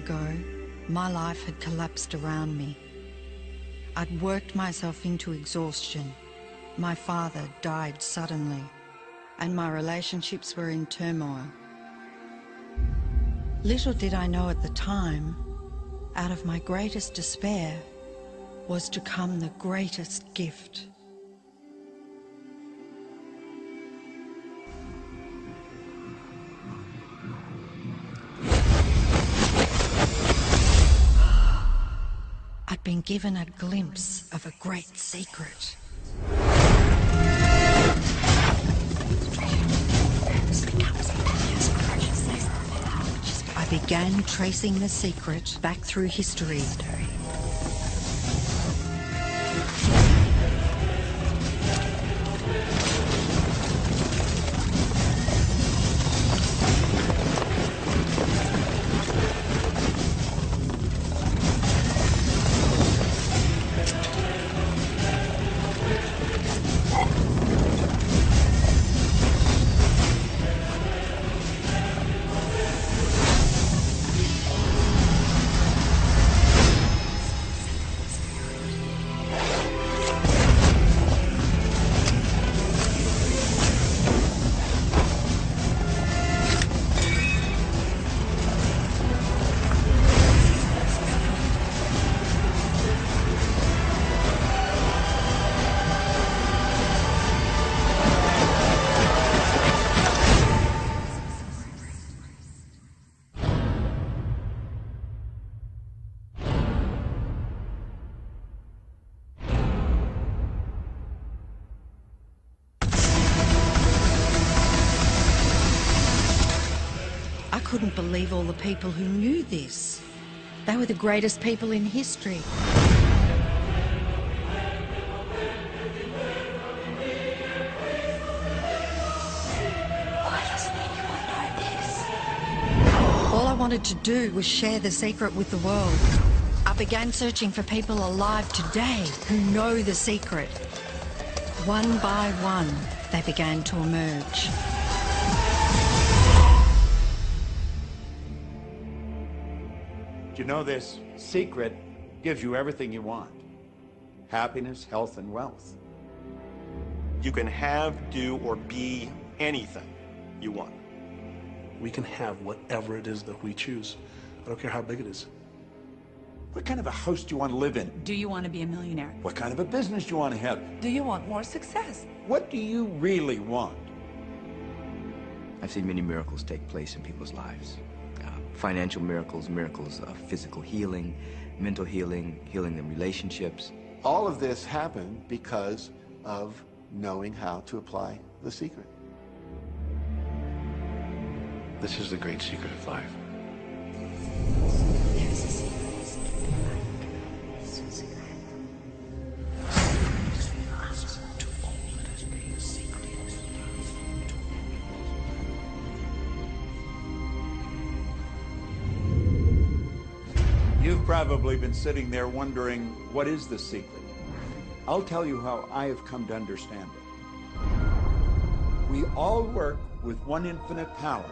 ago, my life had collapsed around me. I'd worked myself into exhaustion. My father died suddenly, and my relationships were in turmoil. Little did I know at the time, out of my greatest despair was to come the greatest gift. I'd been given a glimpse of a great secret. I began tracing the secret back through history. I couldn't believe all the people who knew this. They were the greatest people in history. Why doesn't anyone know this? All I wanted to do was share the secret with the world. I began searching for people alive today who know the secret. One by one, they began to emerge. You know, this secret gives you everything you want. Happiness, health, and wealth. You can have, do, or be anything you want. We can have whatever it is that we choose. I don't care how big it is. What kind of a house do you want to live in? Do you want to be a millionaire? What kind of a business do you want to have? Do you want more success? What do you really want? I've seen many miracles take place in people's lives. Financial miracles, miracles of physical healing, mental healing, healing in relationships. All of this happened because of knowing how to apply the secret. This is the great secret of life. You've probably been sitting there wondering, what is the secret? I'll tell you how I have come to understand it. We all work with one infinite power.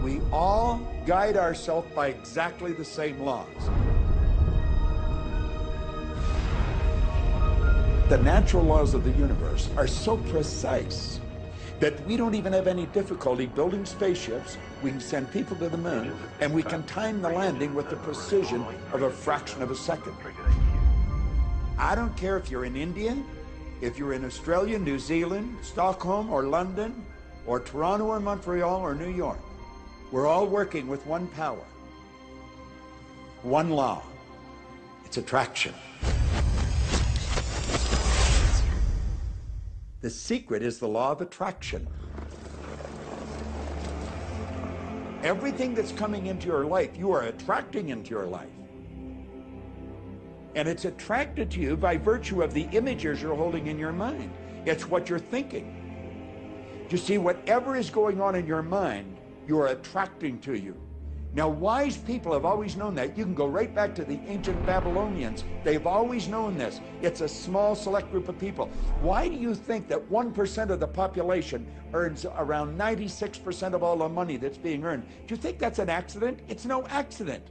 We all guide ourselves by exactly the same laws. The natural laws of the universe are so precise that we don't even have any difficulty building spaceships. We can send people to the moon, and we can time the landing with the precision of a fraction of a second. I don't care if you're in India, if you're in Australia, New Zealand, Stockholm, or London, or Toronto, or Montreal, or New York. We're all working with one power, one law. It's attraction. The secret is the law of attraction. Everything that's coming into your life, you are attracting into your life. And it's attracted to you by virtue of the images you're holding in your mind. It's what you're thinking. You see, whatever is going on in your mind, you are attracting to you. Now, wise people have always known that. You can go right back to the ancient Babylonians. They've always known this. It's a small, select group of people. Why do you think that 1% of the population earns around 96% of all the money that's being earned? Do you think that's an accident? It's no accident.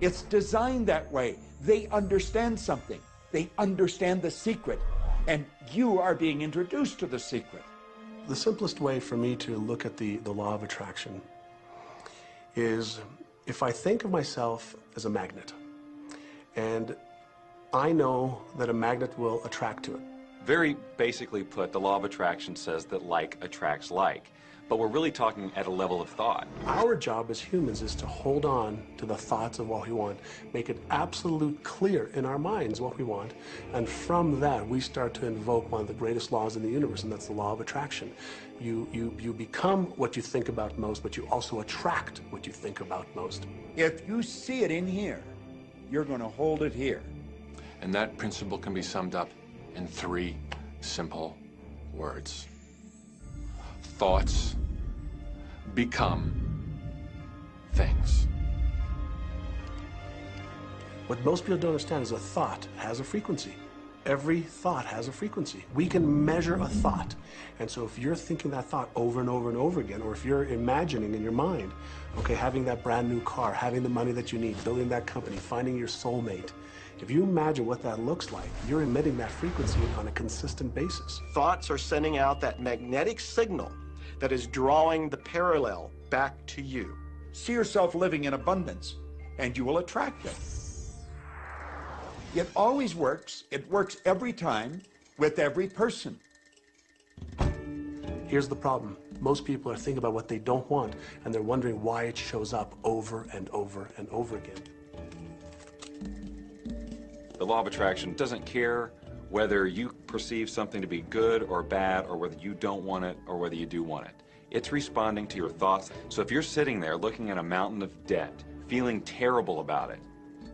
It's designed that way. They understand something. They understand the secret. And you are being introduced to the secret. The simplest way for me to look at the law of attraction is if I think of myself as a magnet, and I know that a magnet will attract to it. Very basically put, the law of attraction says that like attracts like. But we're really talking at a level of thought. Our job as humans is to hold on to the thoughts of what we want, make it absolute clear in our minds what we want, and from that we start to invoke one of the greatest laws in the universe, and that's the law of attraction. You become what you think about most, but you also attract what you think about most. If you see it in here, you're going to hold it here. And that principle can be summed up in 3 simple words. Thoughts become things. What most people don't understand is a thought has a frequency. Every thought has a frequency. We can measure a thought. And so if you're thinking that thought over and over and over again, or if you're imagining in your mind, okay, having that brand new car, having the money that you need, building that company, finding your soulmate, if you imagine what that looks like, you're emitting that frequency on a consistent basis. Thoughts are sending out that magnetic signal that is drawing the parallel back to you. See yourself living in abundance, and you will attract it. It always works. It works every time with every person. Here's the problem. Most people are thinking about what they don't want, and they're wondering why it shows up over and over and over again. The law of attraction doesn't care whether you perceive something to be good or bad, or whether you don't want it or whether you do want it. It's responding to your thoughts. So if you're sitting there looking at a mountain of debt, feeling terrible about it,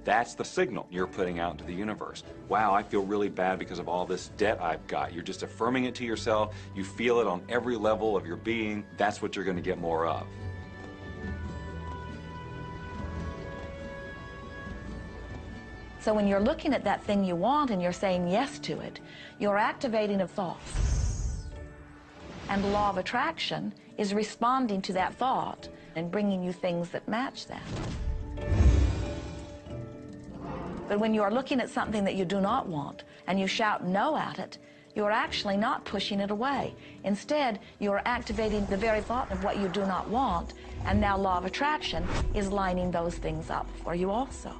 that's the signal you're putting out into the universe. Wow, I feel really bad because of all this debt I've got. You're just affirming it to yourself. You feel it on every level of your being. That's what you're going to get more of. So when you're looking at that thing you want and you're saying yes to it, you're activating a thought. And the law of attraction is responding to that thought and bringing you things that match that. But when you are looking at something that you do not want and you shout no at it, you're actually not pushing it away. Instead, you're activating the very thought of what you do not want, and now law of attraction is lining those things up for you also.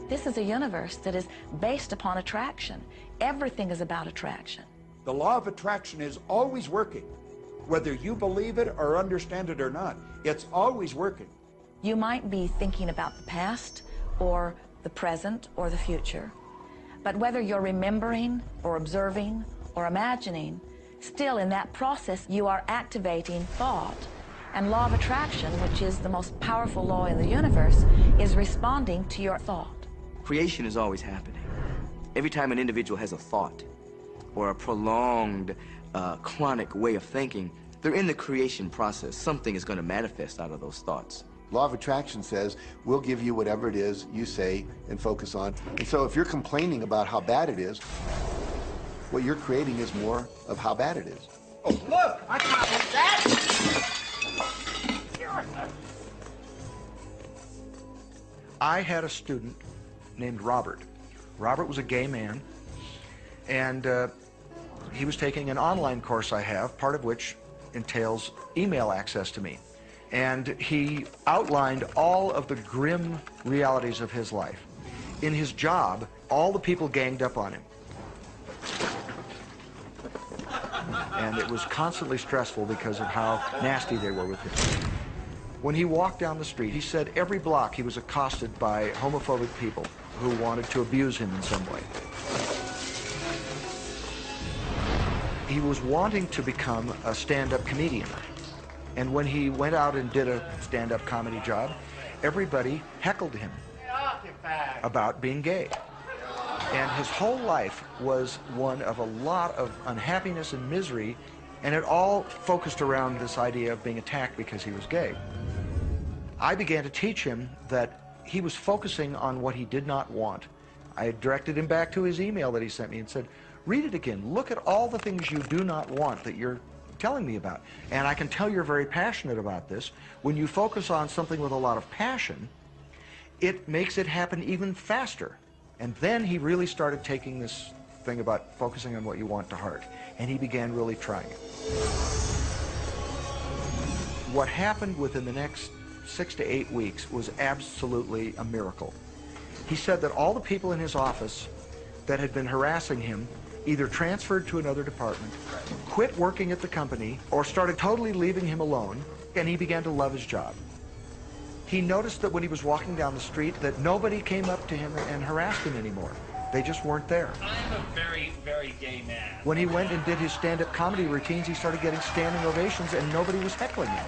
This is a universe that is based upon attraction. Everything is about attraction. The law of attraction is always working. Whether you believe it or understand it or not, it's always working. You might be thinking about the past or the present or the future, but whether you're remembering or observing or imagining, still in that process you are activating thought. And law of attraction, which is the most powerful law in the universe, is responding to your thought. Creation is always happening. Every time an individual has a thought or a prolonged, chronic way of thinking, they're in the creation process. Something is going to manifest out of those thoughts. Law of attraction says, we'll give you whatever it is you say and focus on. And so if you're complaining about how bad it is, what you're creating is more of how bad it is. Oh, look! I copied that! I had a student named Robert. Robert was a gay man, and he was taking an online course I have, part of which entails email access to me. And he outlined all of the grim realities of his life. In his job, all the people ganged up on him. And it was constantly stressful because of how nasty they were with him. When he walked down the street, he said every block he was accosted by homophobic people who wanted to abuse him in some way. He was wanting to become a stand-up comedian. And when he went out and did a stand-up comedy job, everybody heckled him about being gay. And his whole life was one of a lot of unhappiness and misery, and it all focused around this idea of being attacked because he was gay. I began to teach him that he was focusing on what he did not want. I directed him back to his email that he sent me and said, read it again. Look at all the things you do not want that you're telling me about. And I can tell you're very passionate about this. When you focus on something with a lot of passion, it makes it happen even faster. And then he really started taking this thing about focusing on what you want to heart. And he began really trying it. What happened within the next 6 to 8 weeks was absolutely a miracle. He said that all the people in his office that had been harassing him either transferred to another department, quit working at the company, or started totally leaving him alone, and he began to love his job. He noticed that when he was walking down the street that nobody came up to him and harassed him anymore. They just weren't there. I'm a very, very gay man. When he went and did his stand-up comedy routines, he started getting standing ovations and nobody was heckling him.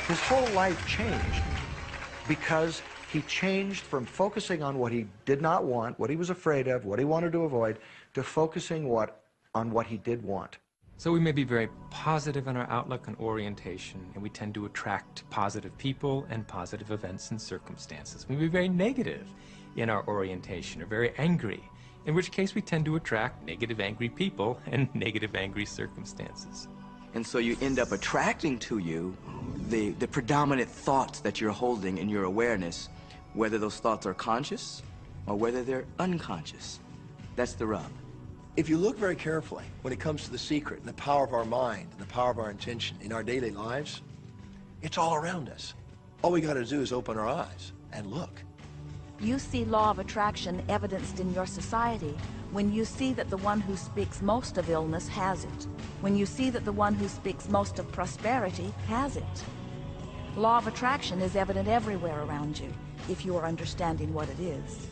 His whole life changed because he changed from focusing on what he did not want, what he was afraid of, what he wanted to avoid, to focusing on what he did want. So we may be very positive in our outlook and orientation, and we tend to attract positive people and positive events and circumstances. We may be very negative in our orientation, or very angry, in which case we tend to attract negative, angry people and negative, angry circumstances. And so you end up attracting to you the predominant thoughts that you're holding in your awareness, whether those thoughts are conscious or whether they're unconscious. That's the rub. If you look very carefully when it comes to the secret and the power of our mind and the power of our intention in our daily lives, it's all around us. All we got to do is open our eyes and look. You see law of attraction evidenced in your society when you see that the one who speaks most of illness has it, when you see that the one who speaks most of prosperity has it. Law of attraction is evident everywhere around you if you are understanding what it is.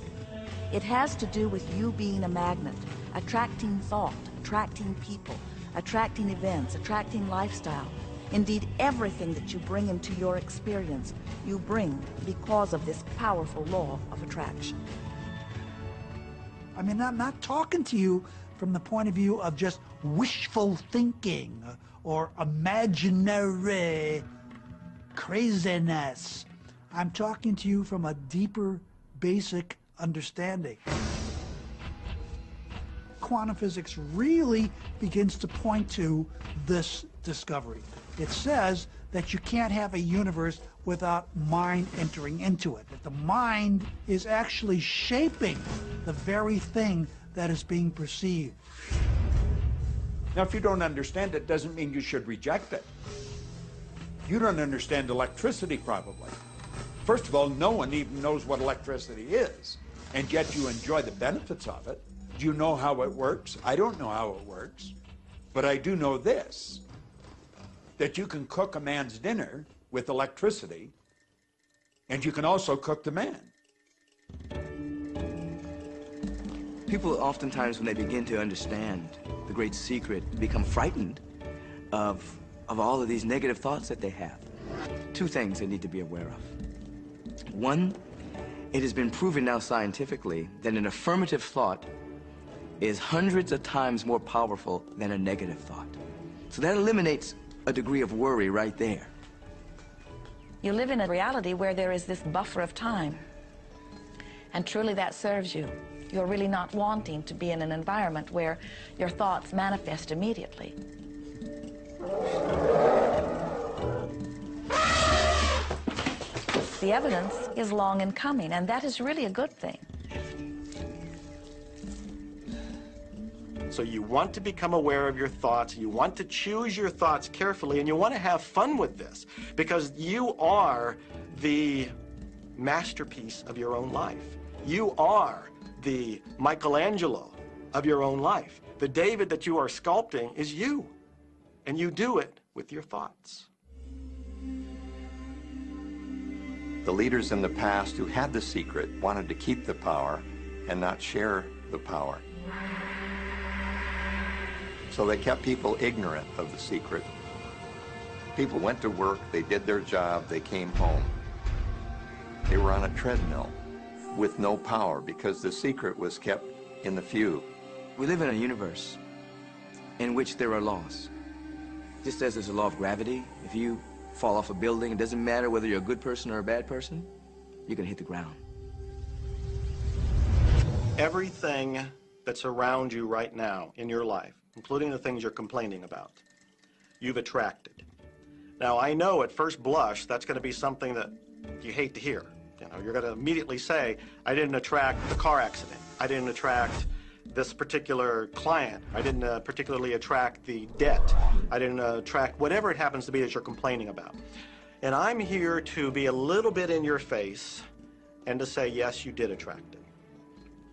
It has to do with you being a magnet, attracting thought, attracting people, attracting events, attracting lifestyle. Indeed, everything that you bring into your experience, you bring because of this powerful law of attraction. I mean, I'm not talking to you from the point of view of just wishful thinking or imaginary craziness. I'm talking to you from a deeper, basic understanding. Quantum physics really begins to point to this discovery. It says that you can't have a universe without mind entering into it, that the mind is actually shaping the very thing that is being perceived. Now, if you don't understand it, doesn't mean you should reject it. You don't understand electricity, probably. First of all, no one even knows what electricity is, and yet you enjoy the benefits of it. Do you know how it works? I don't know how it works, but I do know this, that you can cook a man's dinner with electricity, and you can also cook the man. People oftentimes, when they begin to understand the great secret, become frightened of all of these negative thoughts that they have. Two things they need to be aware of. One, it has been proven now scientifically that an affirmative thought is hundreds of times more powerful than a negative thought. So that eliminates a degree of worry right there. You live in a reality where there is this buffer of time, and truly that serves you. You're really not wanting to be in an environment where your thoughts manifest immediately. The evidence is long in coming, and that is really a good thing. So you want to become aware of your thoughts, you want to choose your thoughts carefully, and you want to have fun with this, because you are the masterpiece of your own life. You are the Michelangelo of your own life. The David that you are sculpting is you, and you do it with your thoughts. The leaders in the past who had the secret wanted to keep the power and not share the power. So they kept people ignorant of the secret. People went to work, they did their job, they came home. They were on a treadmill with no power because the secret was kept in the few. We live in a universe in which there are laws. Just as there's a law of gravity, if you fall off a building, it doesn't matter whether you're a good person or a bad person, you're gonna hit the ground. Everything that's around you right now in your life, including the things you're complaining about, you've attracted. Now, I know at first blush that's going to be something that you hate to hear. You know, you're going to immediately say, I didn't attract the car accident. I didn't attract this particular client. I didn't particularly attract the debt. I didn't attract whatever it happens to be that you're complaining about. And I'm here to be a little bit in your face and to say, yes, you did attract it.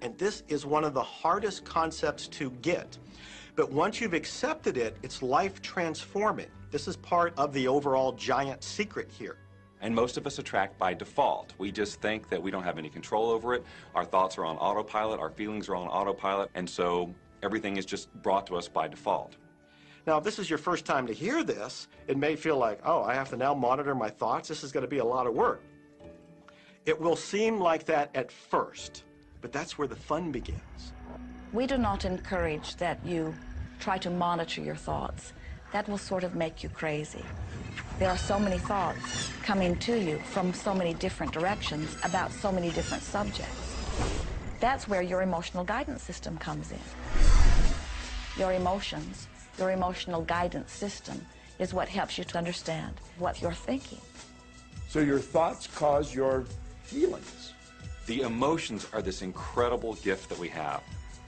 And this is one of the hardest concepts to get. But once you've accepted it, it's life transforming. This is part of the overall giant secret here. And most of us attract by default. We just think that we don't have any control over it. Our thoughts are on autopilot, our feelings are on autopilot, and so everything is just brought to us by default. Now, if this is your first time to hear this, it may feel like, oh, I have to now monitor my thoughts. This is going to be a lot of work. It will seem like that at first, but that's where the fun begins. We do not encourage that you try to monitor your thoughts. That will sort of make you crazy. There are so many thoughts coming to you from so many different directions about so many different subjects. That's where your emotional guidance system comes in. Your emotions, your emotional guidance system is what helps you to understand what you're thinking. So your thoughts cause your feelings. The emotions are this incredible gift that we have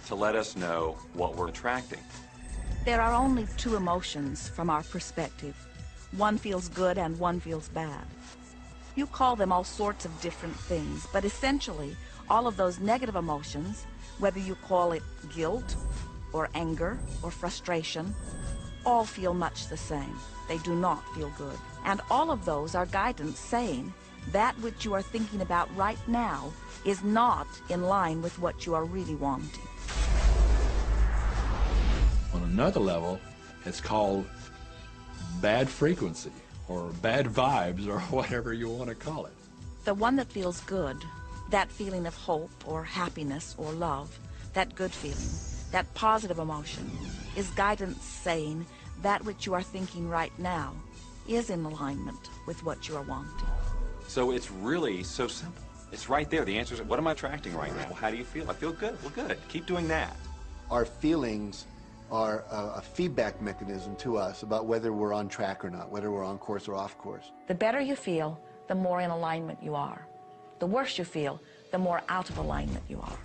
to let us know what we're attracting. There are only two emotions from our perspective. One feels good and one feels bad. You call them all sorts of different things, but essentially, all of those negative emotions, whether you call it guilt, or anger, or frustration, all feel much the same. They do not feel good. And all of those are guidance saying that which you are thinking about right now is not in line with what you are really wanting. On another level, it's called bad frequency or bad vibes or whatever you want to call it. The one that feels good, that feeling of hope or happiness or love, that good feeling, that positive emotion, is guidance saying that which you are thinking right now is in alignment with what you are wanting. So it's really so simple. It's right there. The answer is, what am I attracting right now? Well, how do you feel? I feel good. Well, good. Keep doing that. Our feelings are a feedback mechanism to us about whether we're on track or not, whether we're on course or off course. The better you feel, the more in alignment you are. The worse you feel, the more out of alignment you are.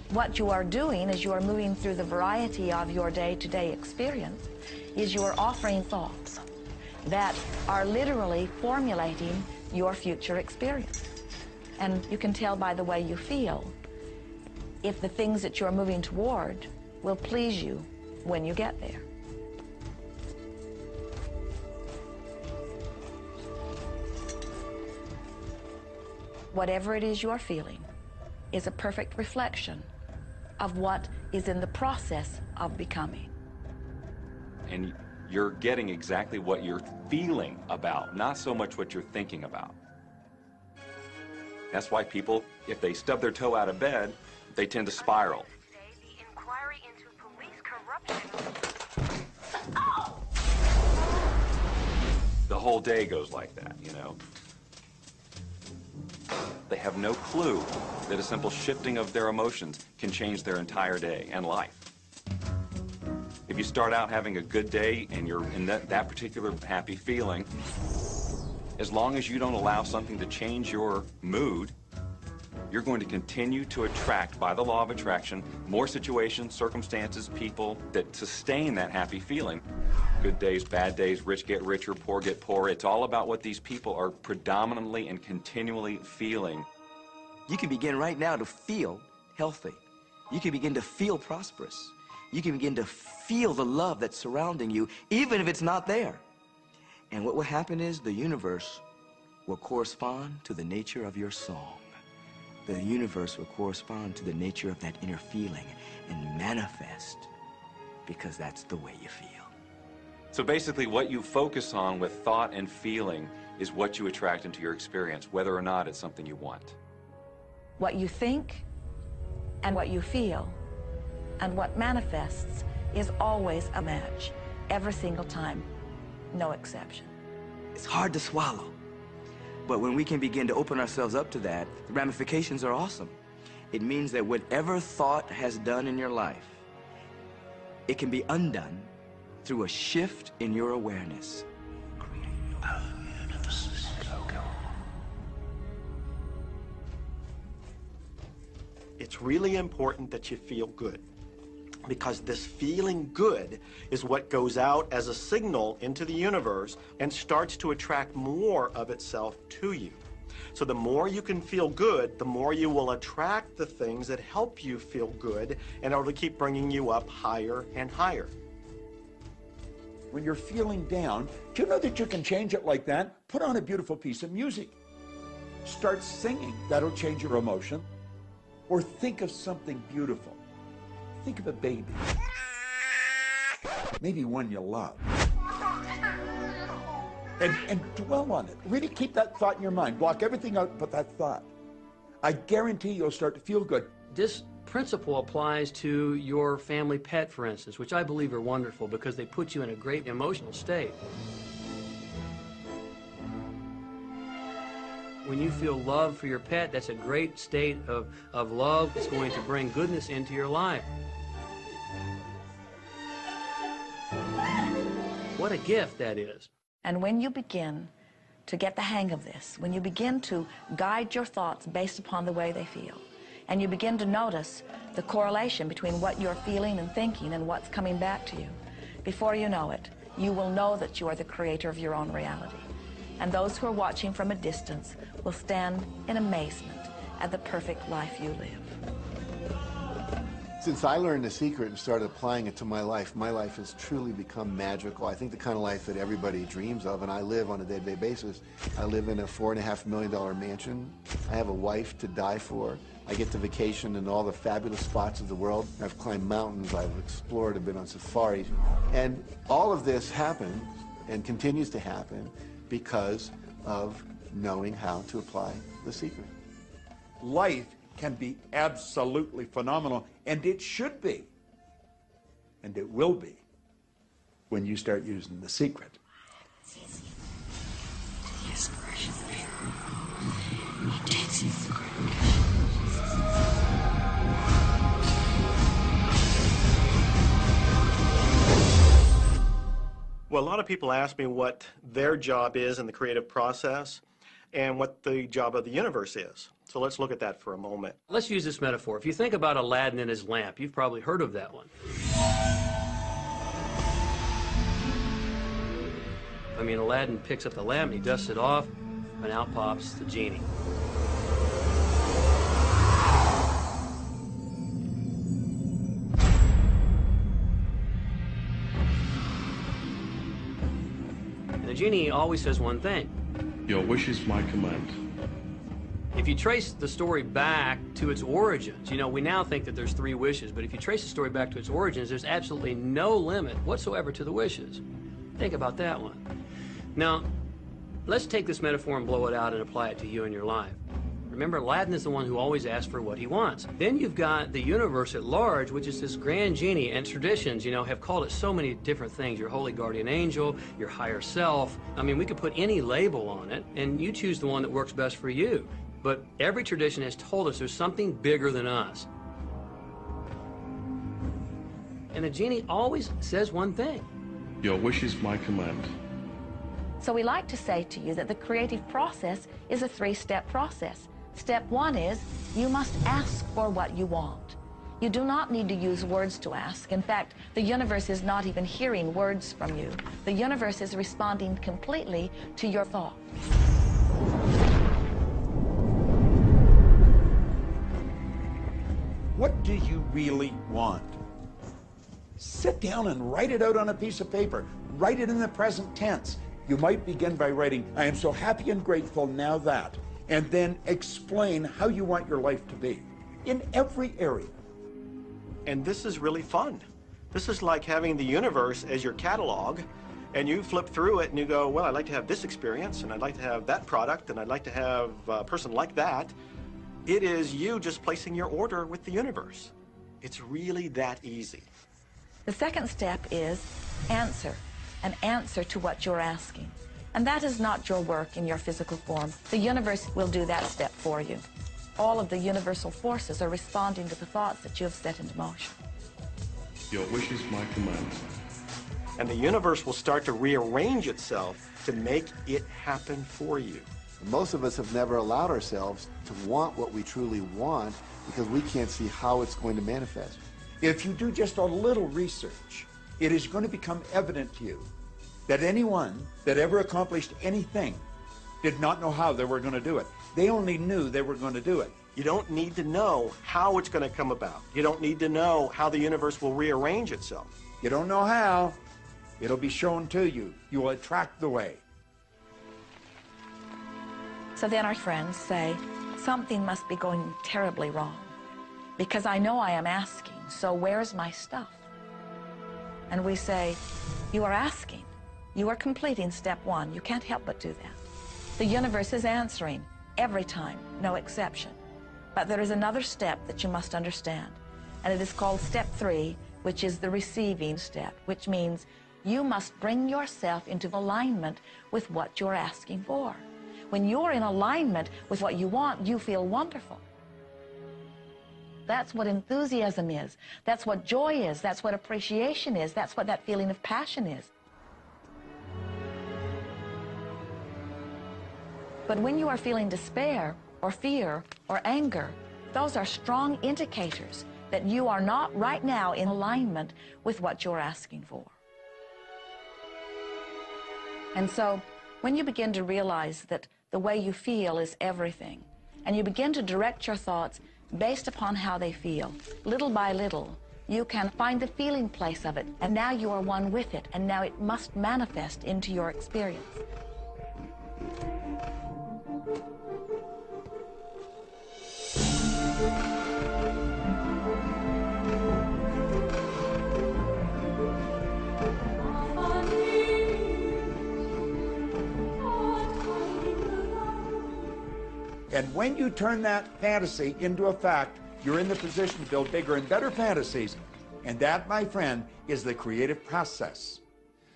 What you are doing as you are moving through the variety of your day-to-day experience is you are offering thoughts that are literally formulating your future experience. And you can tell by the way you feel if the things that you're moving toward will please you when you get there. Whatever it is you're feeling is a perfect reflection of what is in the process of becoming. And you're getting exactly what you're feeling about, not so much what you're thinking about. That's why people, if they stub their toe out of bed, they tend to spiral. The whole day goes like that, you know. They have no clue that a simple shifting of their emotions can change their entire day and life. If you start out having a good day and you're in that particular happy feeling, as long as you don't allow something to change your mood, you're going to continue to attract, by the law of attraction, more situations, circumstances, people that sustain that happy feeling. Good days, bad days, rich get richer, poor get poorer. It's all about what these people are predominantly and continually feeling. You can begin right now to feel healthy. You can begin to feel prosperous. You can begin to feel the love that's surrounding you, even if it's not there. And what will happen is the universe will correspond to the nature of your song. The universe will correspond to the nature of that inner feeling and manifest, because that's the way you feel. So basically what you focus on with thought and feeling is what you attract into your experience, whether or not it's something you want. What you think and what you feel and what manifests is always a match. every single time, no exception. It's hard to swallow. But when we can begin to open ourselves up to that, the ramifications are awesome. It means that whatever thought has done in your life, it can be undone through a shift in your awareness. It's really important that you feel good, because this feeling good is what goes out as a signal into the universe and starts to attract more of itself to you. So the more you can feel good, the more you will attract the things that help you feel good, and it'll keep bringing you up higher and higher. When you're feeling down, do you know that you can change it like that? Put on a beautiful piece of music. Start singing. That'll change your emotion. Or think of something beautiful. Think of a baby. Maybe one you love. And dwell on it. Really keep that thought in your mind. Block everything out but that thought. I guarantee you'll start to feel good. This principle applies to your family pet, for instance, which I believe are wonderful because they put you in a great emotional state. When you feel love for your pet, that's a great state of love. It's going to bring goodness into your life. What a gift that is. And when you begin to get the hang of this, when you begin to guide your thoughts based upon the way they feel, and you begin to notice the correlation between what you're feeling and thinking and what's coming back to you, before you know it, you will know that you are the creator of your own reality. And those who are watching from a distance will stand in amazement at the perfect life you live. Since I learned the secret and started applying it to my life has truly become magical. I think the kind of life that everybody dreams of, and I live on a day-to-day basis. I live in a $4.5 million mansion. I have a wife to die for. I get to vacation in all the fabulous spots of the world. I've climbed mountains, I've explored, I've been on safaris. And all of this happens and continues to happen because of knowing how to apply the secret. Life can be absolutely phenomenal, and it should be, and it will be, when you start using the secret. Well, a lot of people ask me what their job is in the creative process and what the job of the universe is. So let's look at that for a moment. Let's use this metaphor. If you think about Aladdin and his lamp, you've probably heard of that one. I mean, Aladdin picks up the lamp, and he dusts it off, and out pops the genie. And the genie always says one thing. Your wish is my command. If you trace the story back to its origins, you know, we now think that there's 3 wishes, but if you trace the story back to its origins, there's absolutely no limit whatsoever to the wishes. Think about that one. Now, let's take this metaphor and blow it out and apply it to you in your life. Remember, Aladdin is the one who always asks for what he wants. Then you've got the universe at large, which is this grand genie, and traditions, you know, have called it so many different things. Your holy guardian angel, your higher self. I mean, we could put any label on it, and you choose the one that works best for you. But every tradition has told us there's something bigger than us. And the genie always says one thing. Your wish is my command. So we like to say to you that the creative process is a 3-step process. Step 1 is you must ask for what you want. You do not need to use words to ask. In fact, the universe is not even hearing words from you. The universe is responding completely to your thoughts. What do you really want? Sit down and write it out on a piece of paper. Write it in the present tense. You might begin by writing, I am so happy and grateful now that, and then explain how you want your life to be in every area. And this is really fun. This is like having the universe as your catalog, and you flip through it and you go, well, I'd like to have this experience, and I'd like to have that product, and I'd like to have a person like that. It is you just placing your order with the universe. It's really that easy. The second step is answer, an answer to what you're asking. And that is not your work in your physical form. The universe will do that step for you. All of the universal forces are responding to the thoughts that you have set into motion. Your wish is my command. And the universe will start to rearrange itself to make it happen for you. Most of us have never allowed ourselves to want what we truly want because we can't see how it's going to manifest. If you do just a little research, it is going to become evident to you that anyone that ever accomplished anything did not know how they were going to do it. They only knew they were going to do it. You don't need to know how it's going to come about. You don't need to know how the universe will rearrange itself. You don't know how. It'll be shown to you. You will attract the way. So then our friends say, something must be going terribly wrong because I know I am asking, so where's my stuff? And we say, you are asking. You are completing step one. You can't help but do that. The universe is answering every time, no exception. But there is another step that you must understand, and it is called step 3, which is the receiving step, which means you must bring yourself into alignment with what you're asking for. When you're in alignment with what you want, you feel wonderful. That's what enthusiasm is. That's what joy is. That's what appreciation is. That's what that feeling of passion is. But when you are feeling despair or fear or anger, those are strong indicators that you are not right now in alignment with what you're asking for. And so when you begin to realize that the way you feel is everything, and you begin to direct your thoughts based upon how they feel, little by little, you can find the feeling place of it, and now you are one with it, and now it must manifest into your experience. And when you turn that fantasy into a fact, you're in the position to build bigger and better fantasies. And that, my friend, is the creative process.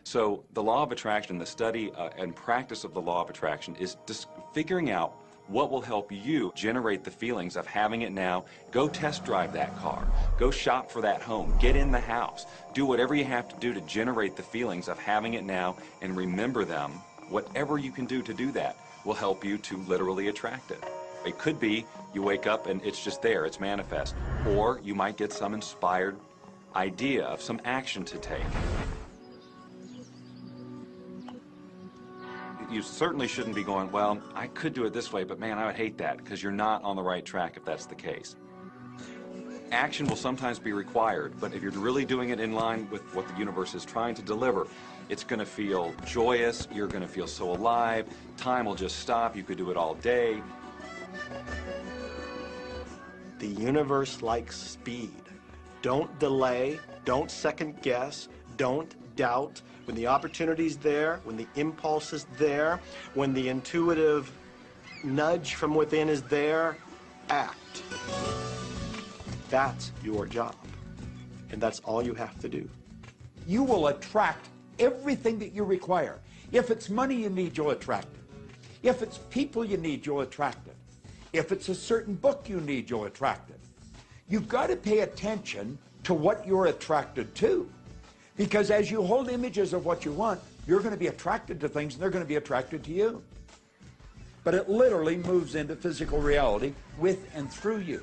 So the law of attraction, the study and practice of the law of attraction is just figuring out what will help you generate the feelings of having it now. Go test drive that car. Go shop for that home. Get in the house. Do whatever you have to do to generate the feelings of having it now and remember them. Whatever you can do to do that will help you to literally attract it. It could be you wake up and it's just there, it's manifest. Or you might get some inspired idea of some action to take. You certainly shouldn't be going, well, I could do it this way, but man, I would hate that, because you're not on the right track if that's the case. Action will sometimes be required, but if you're really doing it in line with what the universe is trying to deliver, it's going to feel joyous, you're going to feel so alive, time will just stop, you could do it all day. The universe likes speed. Don't delay, don't second guess, don't doubt. When the opportunity's there, when the impulse is there, when the intuitive nudge from within is there, act. That's your job. And that's all you have to do. You will attract everything that you require. If it's money you need, you'll attract it. If it's people you need, you'll attract it. If it's a certain book you need, you'll attract it. You've got to pay attention to what you're attracted to. Because as you hold images of what you want, you're going to be attracted to things and they're going to be attracted to you. But it literally moves into physical reality with and through you.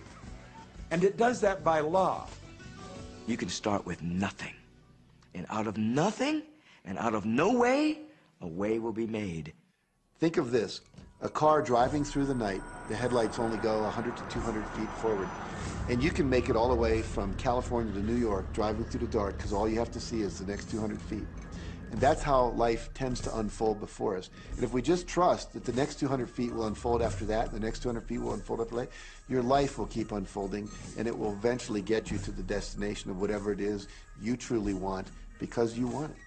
And it does that by law. You can start with nothing. And out of nothing, and out of no way, a way will be made. Think of this. A car driving through the night, the headlights only go 100 to 200 feet forward. And you can make it all the way from California to New York driving through the dark because all you have to see is the next 200 feet. And that's how life tends to unfold before us. And if we just trust that the next 200 feet will unfold after that, and the next 200 feet will unfold after that, your life will keep unfolding, and it will eventually get you to the destination of whatever it is you truly want because you want it.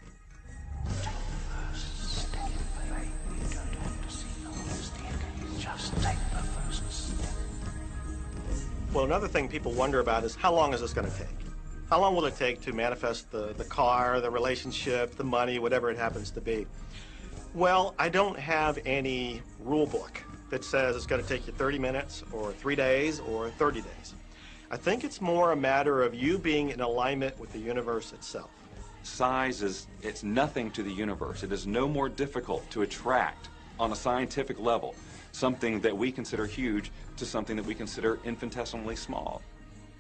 Well, another thing people wonder about is how long is this going to take? How long will it take to manifest the car, the relationship, the money, whatever it happens to be? Well, I don't have any rule book that says it's going to take you 30 minutes or 3 days or 30 days. I think it's more a matter of you being in alignment with the universe itself. Size it's nothing to the universe. It is no more difficult to attract on a scientific level something that we consider huge to something that we consider infinitesimally small.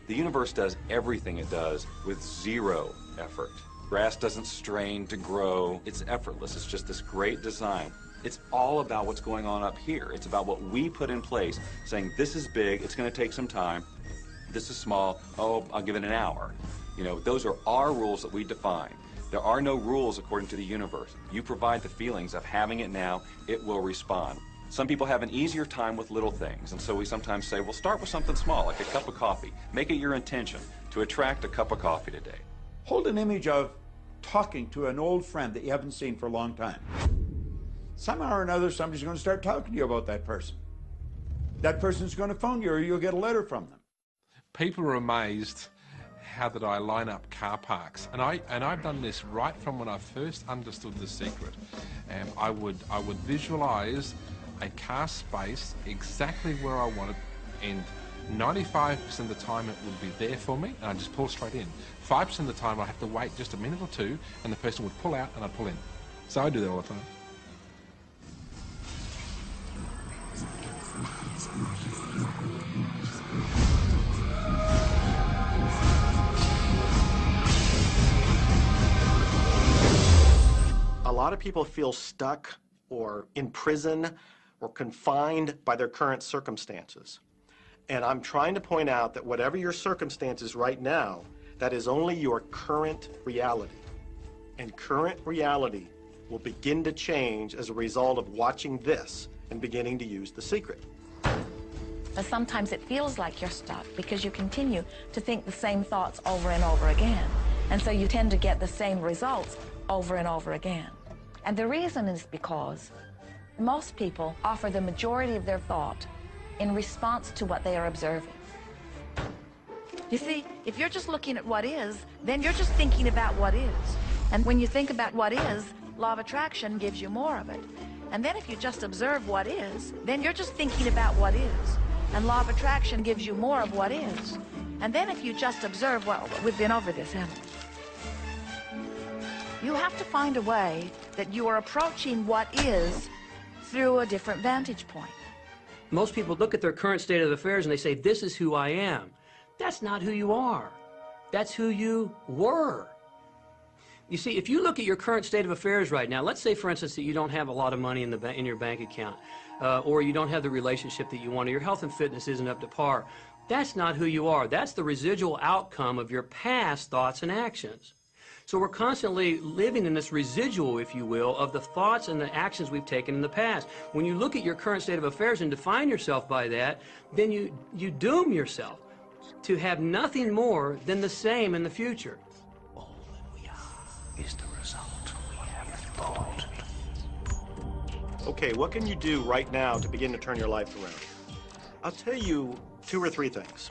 The universe does everything it does with zero effort. Grass doesn't strain to grow. It's effortless. It's just this great design. It's all about what's going on up here. It's about what we put in place, saying this is big, it's going to take some time. This is small, oh, I'll give it an hour. You know, those are our rules that we define. There are no rules according to the universe. You provide the feelings of having it now, it will respond. Some people have an easier time with little things, and so we sometimes say, well, start with something small, like a cup of coffee. Make it your intention to attract a cup of coffee today. Hold an image of talking to an old friend that you haven't seen for a long time. Somehow or another, somebody's going to start talking to you about that person. That person's going to phone you, or you'll get a letter from them. People are amazed how that I line up car parks, and I've done this right from when I first understood The Secret. I would visualize a car space exactly where I want it, and 95% of the time it would be there for me, and I'd just pull straight in. 5% of the time I'd have to wait just a minute or two, and the person would pull out and I'd pull in. So I do that all the time. A lot of people feel stuck or in prison or confined by their current circumstances. And I'm trying to point out that whatever your circumstances right now, that is only your current reality. And current reality will begin to change as a result of watching this and beginning to use The Secret. But sometimes it feels like you're stuck because you continue to think the same thoughts over and over again. And so you tend to get the same results over and over again. And the reason is because most people offer the majority of their thought in response to what they are observing. You see, if you're just looking at what is, then you're just thinking about what is. And when you think about what is, law of attraction gives you more of it. And then if you just observe what is, then you're just thinking about what is. And law of attraction gives you more of what is. And then if you just observe what, we've been over this, haven't we? You have to find a way that you are approaching what is through a different vantage point. Most people look at their current state of affairs and they say, this is who I am. That's not who you are. That's who you were. You see, if you look at your current state of affairs right now, let's say, for instance, that you don't have a lot of money in your bank account, or you don't have the relationship that you want, or your health and fitness isn't up to par. That's not who you are. That's the residual outcome of your past thoughts and actions. So we're constantly living in this residual, if you will, of the thoughts and the actions we've taken in the past. When you look at your current state of affairs and define yourself by that, then you doom yourself to have nothing more than the same in the future. All that we are is the result of what we thought. Okay, what can you do right now to begin to turn your life around? I'll tell you 2 or 3 things.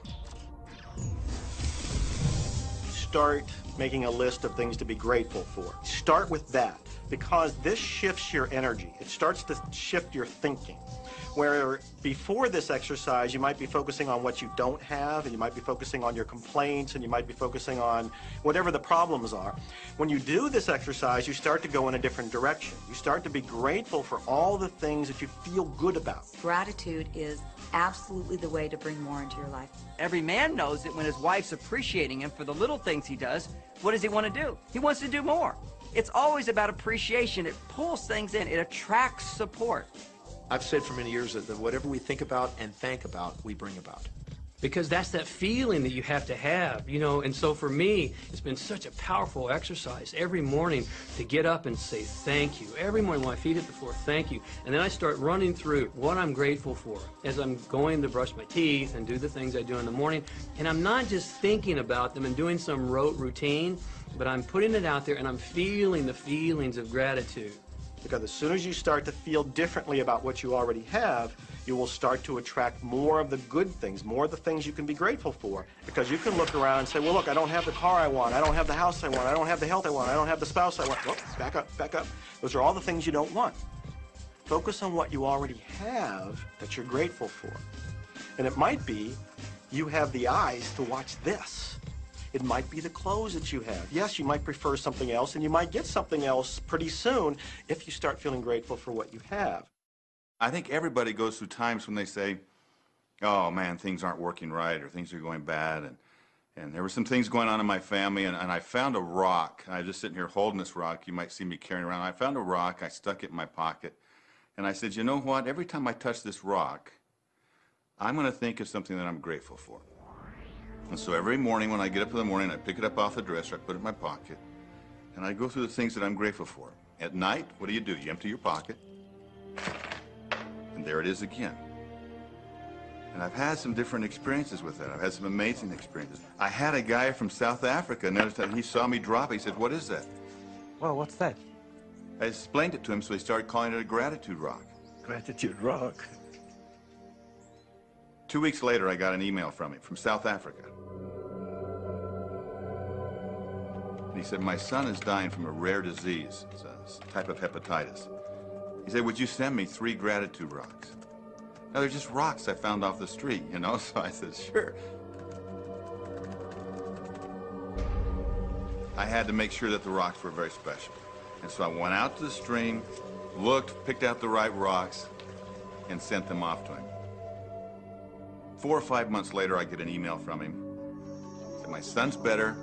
Start making a list of things to be grateful for. Start with that, because this shifts your energy. It starts to shift your thinking. Where before this exercise, you might be focusing on what you don't have, and you might be focusing on your complaints, and you might be focusing on whatever the problems are. When you do this exercise, you start to go in a different direction. You start to be grateful for all the things that you feel good about. Gratitude is absolutely the way to bring more into your life. Every man knows that when his wife's appreciating him for the little things he does, what does he want to do? He wants to do more. It's always about appreciation. It pulls things in. It attracts support. I've said for many years that whatever we think about and thank about, we bring about. Because that's that feeling that you have to have, you know. And so for me, it's been such a powerful exercise every morning to get up and say thank you. Every morning when my feet hit the floor, thank you. And then I start running through what I'm grateful for as I'm going to brush my teeth and do the things I do in the morning. And I'm not just thinking about them and doing some rote routine, but I'm putting it out there and I'm feeling the feelings of gratitude. Because as soon as you start to feel differently about what you already have, you will start to attract more of the good things, more of the things you can be grateful for. Because you can look around and say, well, look, I don't have the car I want, I don't have the house I want, I don't have the health I want, I don't have the spouse I want. Oh, back up, back up. Those are all the things you don't want. Focus on what you already have that you're grateful for. And it might be you have the eyes to watch this. It might be the clothes that you have. Yes, you might prefer something else, and you might get something else pretty soon if you start feeling grateful for what you have. I think everybody goes through times when they say, oh man, things aren't working right, or things are going bad, and there were some things going on in my family, and I found a rock. I was just sitting here holding this rock. You might see me carrying around. I found a rock. I stuck it in my pocket, and I said, you know what? Every time I touch this rock, I'm going to think of something that I'm grateful for. And so every morning when I get up in the morning, I pick it up off the dresser, I put it in my pocket, and I go through the things that I'm grateful for. At night, what do? You empty your pocket, and there it is again. And I've had some different experiences with that. I've had some amazing experiences. I had a guy from South Africa, and he saw me drop it. He said, what is that? Well, what's that? I explained it to him, so he started calling it a gratitude rock. Gratitude rock. 2 weeks later, I got an email from him, from South Africa. And he said, my son is dying from a rare disease. It's a type of hepatitis. He said, would you send me 3 gratitude rocks? Now, they're just rocks I found off the street, you know? So I said, sure. I had to make sure that the rocks were very special. And so I went out to the stream, looked, picked out the right rocks, and sent them off to him. 4 or 5 months later, I get an email from him. He said, my son's better.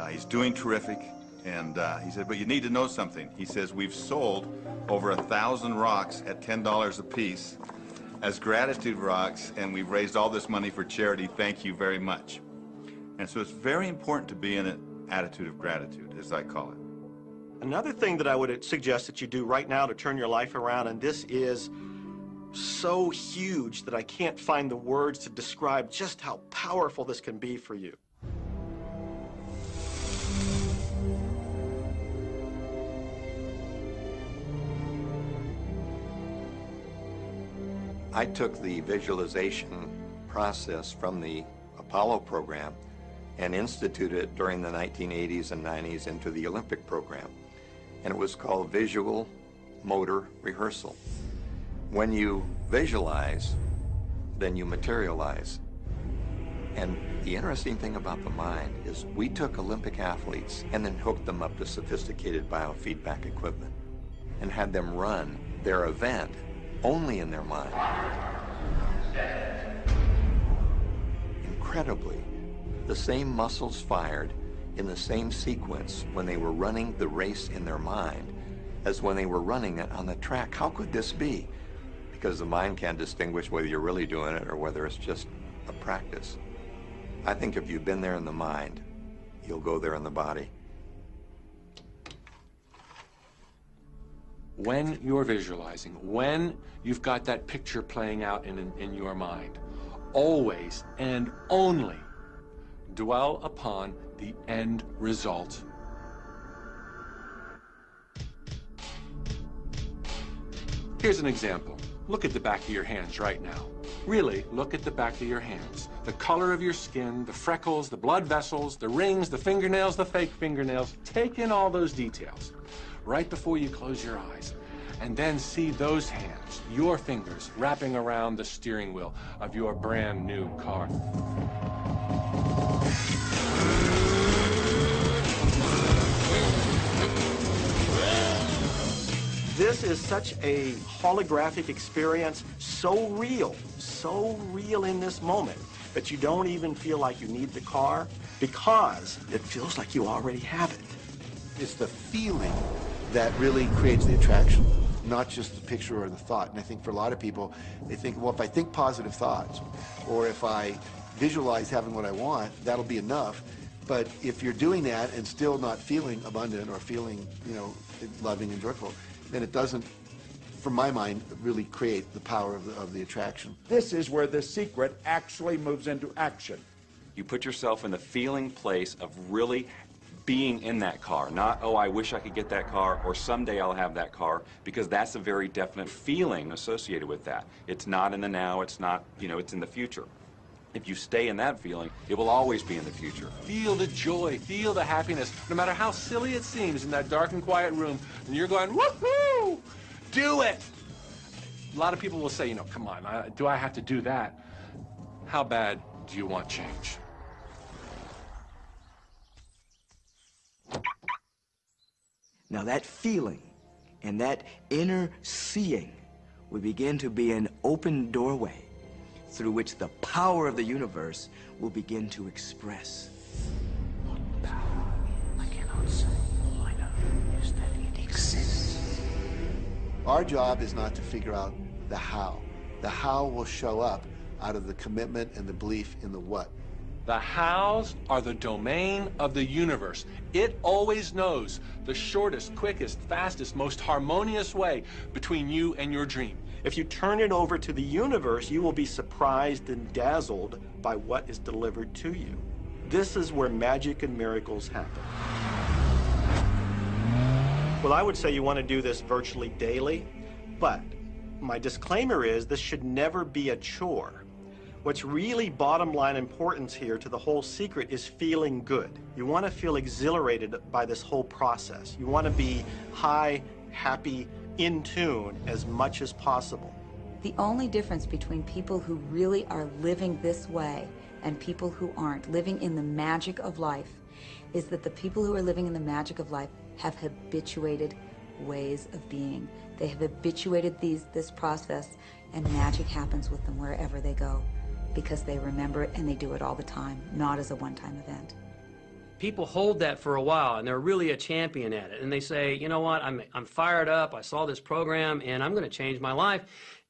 He's doing terrific. And he said, but you need to know something. He says, we've sold over 1,000 rocks at $10 a piece as gratitude rocks, and we've raised all this money for charity. Thank you very much. And so it's very important to be in an attitude of gratitude, as I call it. Another thing that I would suggest that you do right now to turn your life around, and this is so huge that I can't find the words to describe just how powerful this can be for you. I took the visualization process from the Apollo program and instituted it during the 1980s and 90s into the Olympic program. And it was called Visual Motor Rehearsal. When you visualize, then you materialize. And the interesting thing about the mind is we took Olympic athletes and then hooked them up to sophisticated biofeedback equipment and had them run their event only in their mind. Incredibly, the same muscles fired in the same sequence when they were running the race in their mind as when they were running it on the track. How could this be? Because the mind can't distinguish whether you're really doing it or whether it's just a practice. I think if you've been there in the mind, you'll go there in the body. When you're visualizing, when you've got that picture playing out in your mind, always and only dwell upon the end result. Here's an example. Look at the back of your hands right now. Really, look at the back of your hands. The color of your skin, the freckles, the blood vessels, the rings, the fingernails, the fake fingernails. Take in all those details right before you close your eyes. And then see those hands, your fingers, wrapping around the steering wheel of your brand new car. This is such a holographic experience, so real in this moment, that you don't even feel like you need the car because it feels like you already have it. It's the feeling that really creates the attraction, not just the picture or the thought. And I think for a lot of people, they think, well, if I think positive thoughts, or if I visualize having what I want, that'll be enough. But if you're doing that and still not feeling abundant or feeling, you know, loving and joyful, then it doesn't, from my mind, really create the power of the attraction. This is where the secret actually moves into action. You put yourself in the feeling place of really being in that car, not, oh, I wish I could get that car, or someday I'll have that car, because that's a very definite feeling associated with that. It's not in the now, it's not, you know, it's in the future. If you stay in that feeling, it will always be in the future. Feel the joy, feel the happiness, no matter how silly it seems in that dark and quiet room, and you're going, woohoo! Do it! A lot of people will say, you know, come on, do I have to do that? How bad do you want change? Now that feeling and that inner seeing will begin to be an open doorway through which the power of the universe will begin to express. What power? I cannot say. All I know is that it exists. Our job is not to figure out the how. The how will show up out of the commitment and the belief in the what. The hows are the domain of the universe. It always knows the shortest, quickest, fastest, most harmonious way between you and your dream. If you turn it over to the universe, you will be surprised and dazzled by what is delivered to you. This is where magic and miracles happen. Well, I would say you want to do this virtually daily, but my disclaimer is this should never be a chore. What's really bottom line importance here to the whole secret is feeling good. You want to feel exhilarated by this whole process. You want to be high, happy, in tune as much as possible. The only difference between people who really are living this way and people who aren't, living in the magic of life, is that the people who are living in the magic of life have habituated ways of being. They have habituated this process, and magic happens with them wherever they go, because they remember it and they do it all the time, not as a one-time event. People hold that for a while, and they're really a champion at it. And they say, you know what, I'm fired up, I saw this program, and I'm going to change my life.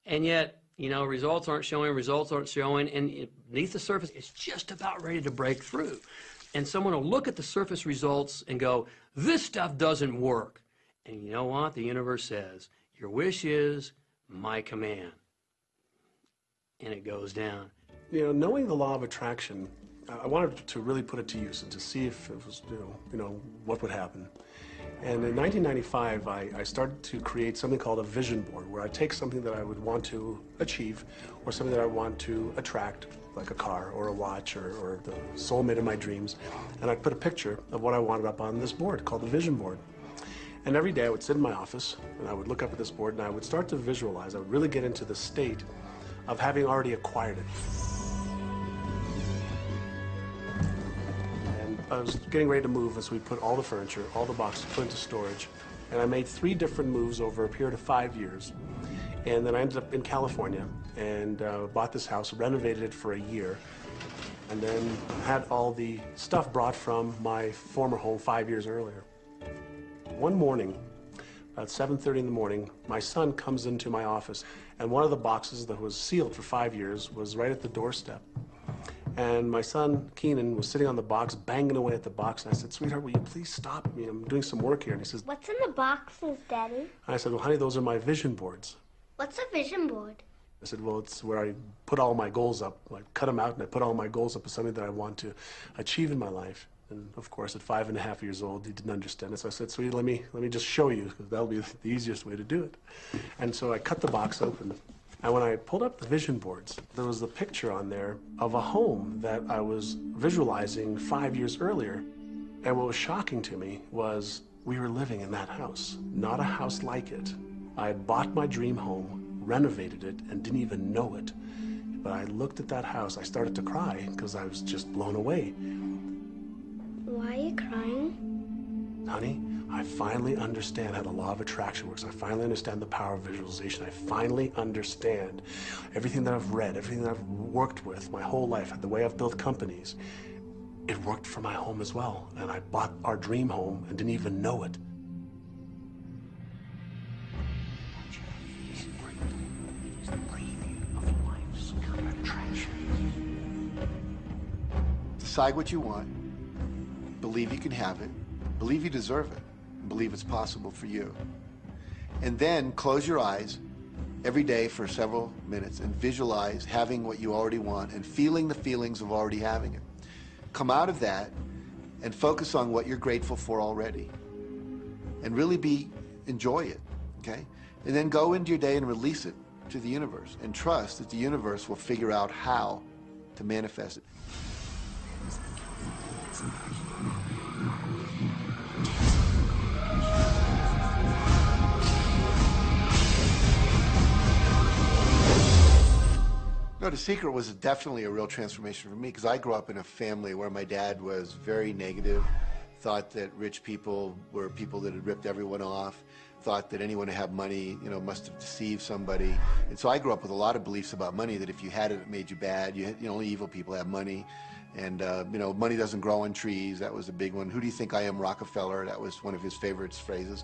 And yet, you know, results aren't showing, and beneath the surface, it's just about ready to break through. And someone will look at the surface results and go, this stuff doesn't work. And you know what? The universe says, your wish is my command. And it goes down. You know, knowing the law of attraction, I wanted to really put it to use and to see if it was, you know, what would happen. And in 1995, I started to create something called a vision board, where I take something that I would want to achieve, or something that I want to attract, like a car or a watch or the soulmate of my dreams, and I'd put a picture of what I wanted up on this board called the vision board. And every day I would sit in my office and I would look up at this board and I would start to visualize. I would really get into the state of having already acquired it. And I was getting ready to move as we put all the furniture, all the boxes put into storage. And I made 3 different moves over a period of 5 years. And then I ended up in California and bought this house, renovated it for a year, and then had all the stuff brought from my former home 5 years earlier. One morning, about 7:30 in the morning, my son comes into my office, and one of the boxes that was sealed for 5 years was right at the doorstep. And my son, Keenan, was sitting on the box, banging away at the box, and I said, sweetheart, will you please stop me? I'm doing some work here. And he says, what's in the boxes, Daddy? And I said, well, honey, those are my vision boards. What's a vision board? I said, well, it's where I put all my goals up. I cut them out and I put all my goals up as something that I want to achieve in my life. And of course, at 5.5 years old, he didn't understand it. So I said, sweetie, let me just show you, because that'll be the easiest way to do it. And so I cut the box open. And when I pulled up the vision boards, there was a picture on there of a home that I was visualizing 5 years earlier. And what was shocking to me was we were living in that house, not a house like it. I had bought my dream home, renovated it, and didn't even know it. But I looked at that house, I started to cry because I was just blown away. Why are you crying? Honey, I finally understand how the law of attraction works. I finally understand the power of visualization. I finally understand everything that I've read, everything that I've worked with my whole life, the way I've built companies. It worked for my home as well. And I bought our dream home and didn't even know it. Decide what you want. Believe you can have it. Believe you deserve it. And believe it's possible for you. And then close your eyes every day for several minutes and visualize having what you already want and feeling the feelings of already having it. Come out of that and focus on what you're grateful for already. And really enjoy it, okay? And then go into your day and release it to the universe and trust that the universe will figure out how to manifest it. No, The Secret was definitely a real transformation for me because I grew up in a family where my dad was very negative, thought that rich people were people that had ripped everyone off, thought that anyone who had money, you know, must have deceived somebody. And so I grew up with a lot of beliefs about money, that if you had it, it made you bad. Only evil people have money. And, you know, money doesn't grow on trees. That was a big one. Who do you think I am, Rockefeller? That was one of his favorite phrases.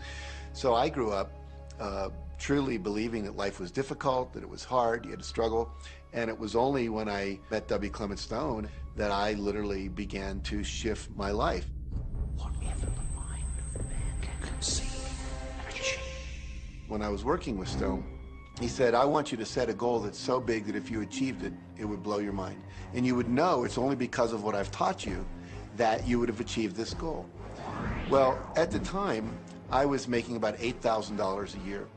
So I grew up truly believing that life was difficult, that it was hard, you had to struggle. And it was only when I met W. Clement Stone that I literally began to shift my life. Whatever the mind of man can conceive and achieve. When I was working with Stone, he said, I want you to set a goal that's so big that if you achieved it, it would blow your mind. And you would know it's only because of what I've taught you that you would have achieved this goal. Well, at the time, I was making about $8,000 a year.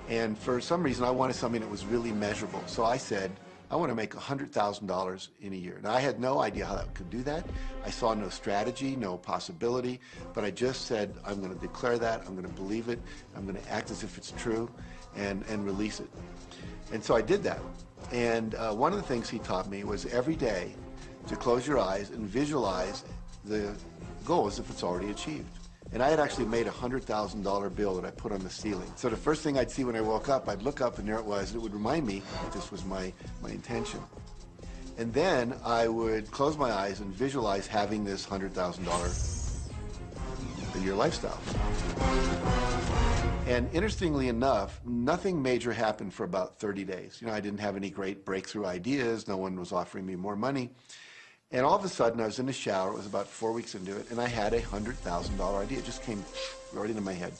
And for some reason, I wanted something that was really measurable. So I said, I want to make $100,000 in a year. And I had no idea how I could do that. I saw no strategy, no possibility, but I just said, I'm going to declare that, I'm going to believe it, I'm going to act as if it's true, and release it. And so I did that. And one of the things he taught me was every day to close your eyes and visualize the goal as if it's already achieved. And I had actually made a $100,000 bill that I put on the ceiling. So the first thing I'd see when I woke up, I'd look up and there it was. It would remind me that this was my intention. And then I would close my eyes and visualize having this $100,000 a year lifestyle. And interestingly enough, nothing major happened for about 30 days. You know, I didn't have any great breakthrough ideas. No one was offering me more money. And all of a sudden, I was in the shower. It was about 4 weeks into it, and I had a $100,000 idea. It just came right into my head.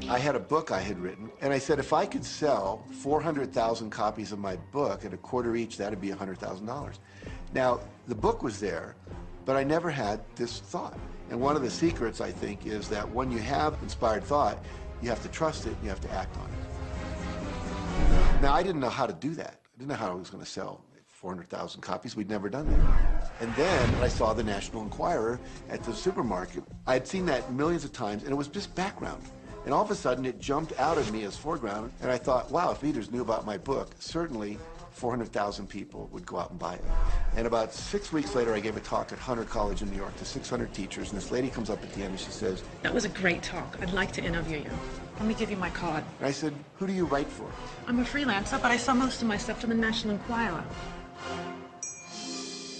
I had a book I had written, and I said, if I could sell 400,000 copies of my book at a quarter each, that'd be $100,000. Now, the book was there, but I never had this thought. And one of the secrets, I think, is that when you have inspired thought, you have to trust it, and you have to act on it. Now, I didn't know how to do that. I didn't know how I was going to sell 400,000 copies. We'd never done that. And then I saw the National Enquirer at the supermarket. I had seen that millions of times, and it was just background. And all of a sudden, it jumped out at me as foreground, and I thought, wow, if readers knew about my book, certainly 400,000 people would go out and buy it. And about 6 weeks later, I gave a talk at Hunter College in New York to 600 teachers, and this lady comes up at the end and she says, that was a great talk. I'd like to interview you. Let me give you my card. And I said, who do you write for? I'm a freelancer, but I sell most of my stuff to the National Enquirer.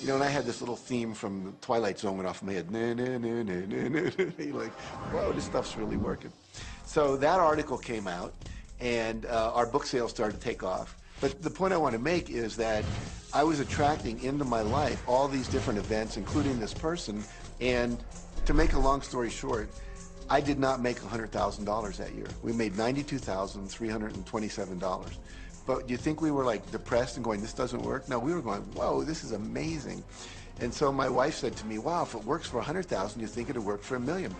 You know, and I had this little theme from the Twilight Zone went off in my head. Nah, nah, nah, nah, nah, nah. You're like, whoa, this stuff's really working. So that article came out, and our book sales started to take off. But the point I want to make is that I was attracting into my life all these different events, including this person. And to make a long story short, I did not make $100,000 that year. We made $92,327. But do you think we were like depressed and going, this doesn't work? No, we were going, whoa, this is amazing. And so my wife said to me, wow, if it works for 100,000, you think it'd work for $1 million?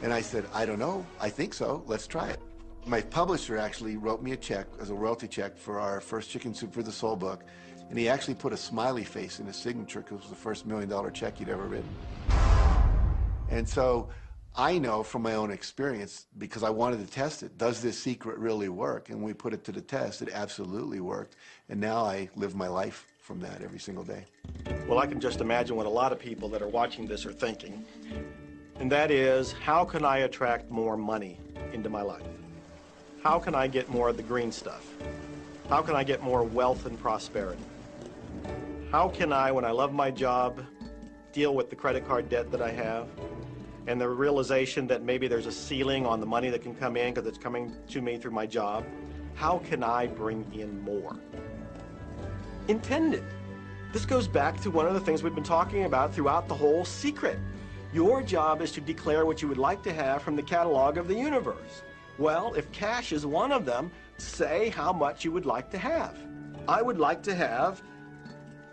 And I said, I don't know. I think so. Let's try it. My publisher actually wrote me a check as a royalty check for our first Chicken Soup for the Soul book. And he actually put a smiley face in his signature because it was the first $1 million check he'd ever written. And so I know from my own experience, because I wanted to test it, does this secret really work? And when we put it to the test, it absolutely worked. And now I live my life from that every single day. Well, I can just imagine what a lot of people that are watching this are thinking. And that is, how can I attract more money into my life? How can I get more of the green stuff? How can I get more wealth and prosperity? How can I, when I love my job, deal with the credit card debt that I have? And the realization that maybe there's a ceiling on the money that can come in because it's coming to me through my job. How can I bring in more? Intended. This goes back to one of the things we've been talking about throughout the whole secret. Your job is to declare what you would like to have from the catalog of the universe. Well, if cash is one of them, say how much you would like to have. I would like to have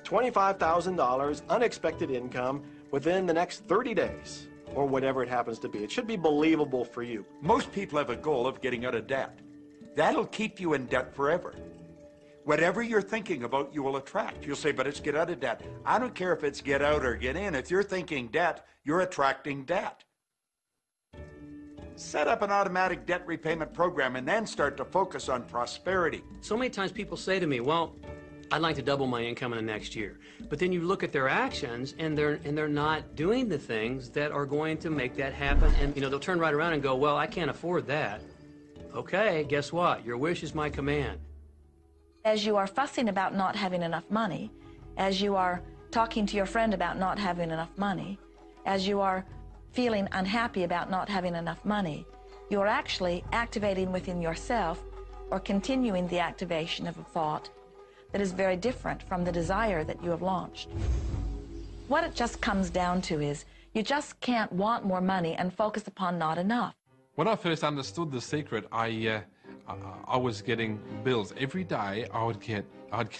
$25,000 unexpected income within the next 30 days. or whatever it happens to be. It should be believable for you. Most people have a goal of getting out of debt. That'll keep you in debt forever. Whatever you're thinking about, you will attract. You'll say, but it's get out of debt. I don't care if it's get out or get in. If you're thinking debt, you're attracting debt. Set up an automatic debt repayment program and then start to focus on prosperity. So many times people say to me, well, I'd like to double my income in the next year. But then you look at their actions and they're not doing the things that are going to make that happen. And they'll turn right around and go, well, I can't afford that. Okay, guess what? Your wish is my command. As you are fussing about not having enough money, as you are talking to your friend about not having enough money, as you are feeling unhappy about not having enough money, you're actually activating within yourself or continuing the activation of a thought that is very different from the desire that you have launched. What it just comes down to is you just can't want more money and focus upon not enough. When I first understood the secret, I was getting bills. Every day I'd get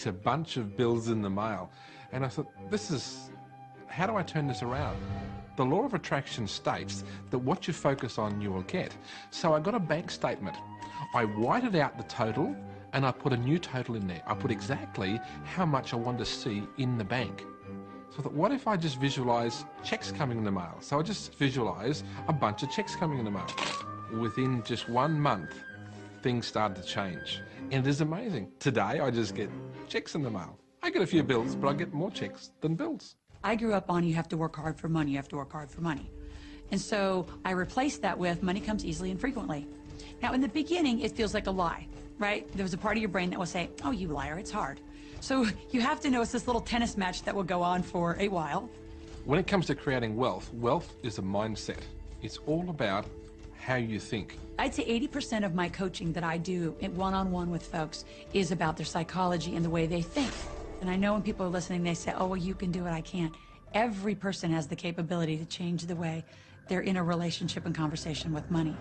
a bunch of bills in the mail. And I thought, how do I turn this around? The law of attraction states that what you focus on, you will get. So I got a bank statement. I whited out the total and I put a new total in there. I put exactly how much I wanted to see in the bank. So I thought, what if I just visualize checks coming in the mail? So I just visualize a bunch of checks coming in the mail. Within just 1 month, things started to change. And it is amazing. Today, I just get checks in the mail. I get a few bills, but I get more checks than bills. I grew up on you have to work hard for money, you have to work hard for money. And so I replaced that with money comes easily and frequently. Now, in the beginning, it feels like a lie, right? There was a part of your brain that will say, oh, you liar, it's hard. So you have to know it's this little tennis match that will go on for a while. When it comes to creating wealth, wealth is a mindset. It's all about how you think. I'd say 80% of my coaching that I do one-on-one with folks is about their psychology and the way they think. And I know when people are listening, they say, oh, well, you can do it, I can't. Every person has the capability to change the way they're in a relationship and conversation with money.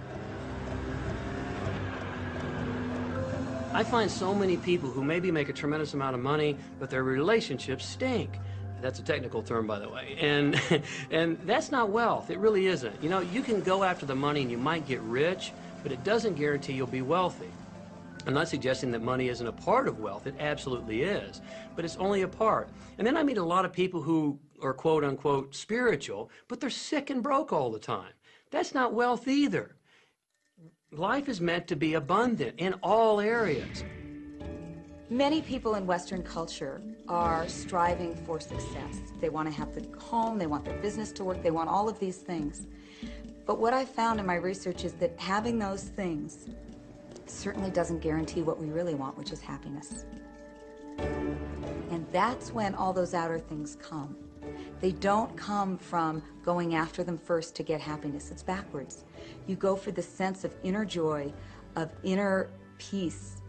I find so many people who maybe make a tremendous amount of money, but their relationships stink. That's a technical term, by the way. And that's not wealth. It really isn't. You know, you can go after the money and you might get rich, but it doesn't guarantee you'll be wealthy. I'm not suggesting that money isn't a part of wealth. It absolutely is. But it's only a part. And then I meet a lot of people who are quote-unquote spiritual, but they're sick and broke all the time. That's not wealth either. Life is meant to be abundant in all areas. Many people in Western culture are striving for success. They want to have the home, they want their business to work, they want all of these things. But what I found in my research is that having those things certainly doesn't guarantee what we really want, which is happiness. And that's when all those outer things come. They don't come from going after them first to get happiness. It's backwards. You go for the sense of inner joy, of inner peace,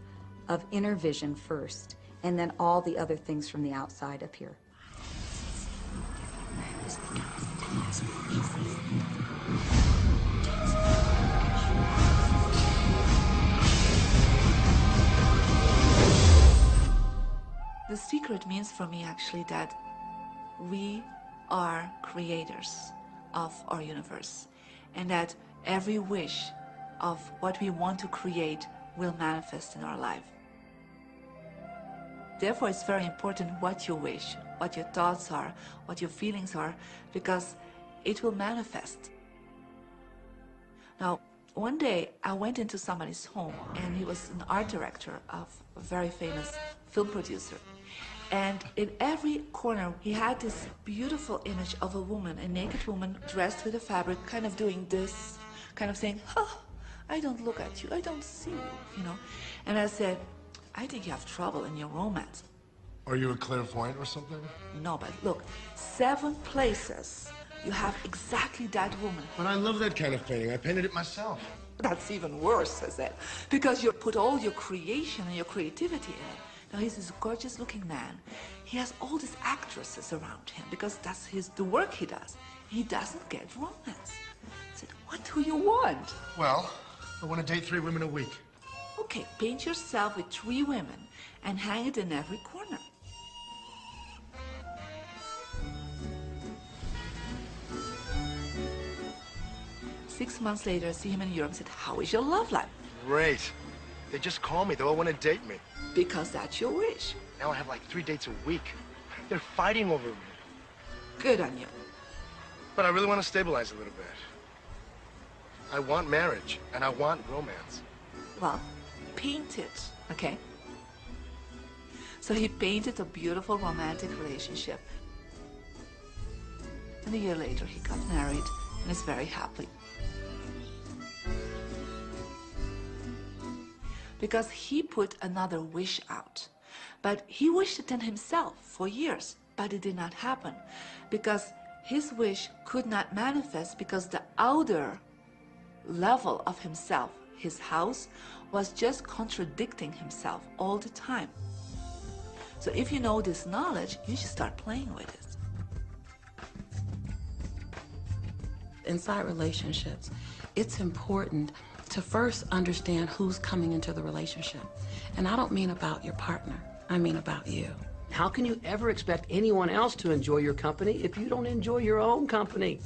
of inner vision first, and then all the other things from the outside appear. The secret means for me actually that we are creators of our universe, and that every wish of what we want to create will manifest in our life. Therefore, it's very important what you wish, what your thoughts are, what your feelings are, because it will manifest. Now, one day I went into somebody's home, and he was an art director of a very famous film producer. And in every corner, he had this beautiful image of a woman, a naked woman dressed with a fabric, kind of doing this, kind of saying, oh, I don't look at you, I don't see you, you know. And I said, I think you have trouble in your romance. Are you a clairvoyant or something? No, but look, 7 places you have exactly that woman. But I love that kind of painting. I painted it myself. That's even worse, I said, because you put all your creation and your creativity in it. Now, he's this gorgeous-looking man. He has all these actresses around him because that's the work he does. He doesn't get romance. I said, what do you want? Well, I want to date 3 women a week. Okay, paint yourself with 3 women and hang it in every corner. 6 months later, I see him in Europe and said, how is your love life? Great. They just call me. They all want to date me. Because that's your wish. Now I have like 3 dates a week. They're fighting over me. Good on you. But I really want to stabilize a little bit. I want marriage, and I want romance. Well, paint it, okay? So he painted a beautiful romantic relationship. And a year later, he got married and is very happy. Because he put another wish out. But he wished it in himself for years, but it did not happen. Because his wish could not manifest because the outer level of himself, his house, was just contradicting himself all the time. So if you know this knowledge, you should start playing with it. Inside relationships, it's important to first understand who's coming into the relationship. And I don't mean about your partner, I mean about you. How can you ever expect anyone else to enjoy your company if you don't enjoy your own company?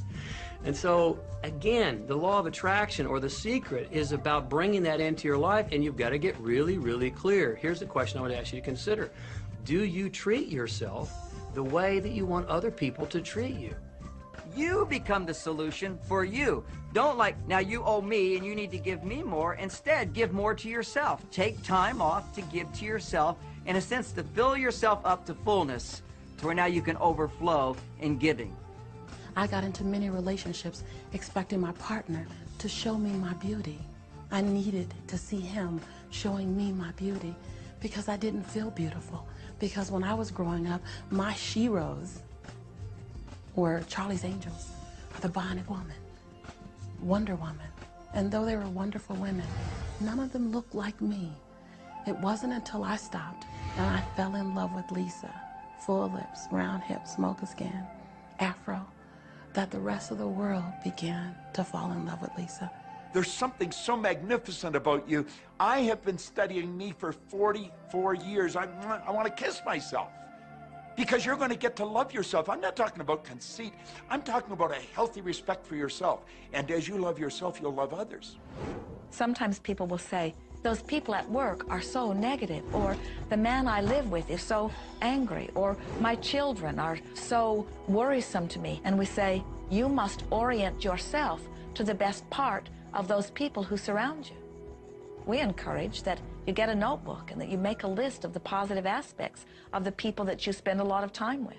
And so, again, the law of attraction, or the secret, is about bringing that into your life, and you've got to get really, really clear. Here's the question I would ask you to consider. Do you treat yourself the way that you want other people to treat you? You become the solution for you. Don't like, now you owe me and you need to give me more. Instead, give more to yourself. Take time off to give to yourself, in a sense, to fill yourself up to fullness, to where now you can overflow in giving. I got into many relationships expecting my partner to show me my beauty. I needed to see him showing me my beauty because I didn't feel beautiful. Because when I was growing up, my sheroes were Charlie's Angels, or the Bionic Woman, Wonder Woman. And though they were wonderful women, none of them looked like me. It wasn't until I stopped and I fell in love with Lisa, full lips, round hips, mocha skin, afro, that the rest of the world began to fall in love with Lisa. There's something so magnificent about you. I have been studying me for 44 years. I want to kiss myself. Because you're going to get to love yourself. I'm not talking about conceit. I'm talking about a healthy respect for yourself. And as you love yourself, you'll love others. Sometimes people will say, those people at work are so negative, or the man I live with is so angry, or my children are so worrisome to me. And we say, you must orient yourself to the best part of those people who surround you. We encourage that you get a notebook and that you make a list of the positive aspects of the people that you spend a lot of time with.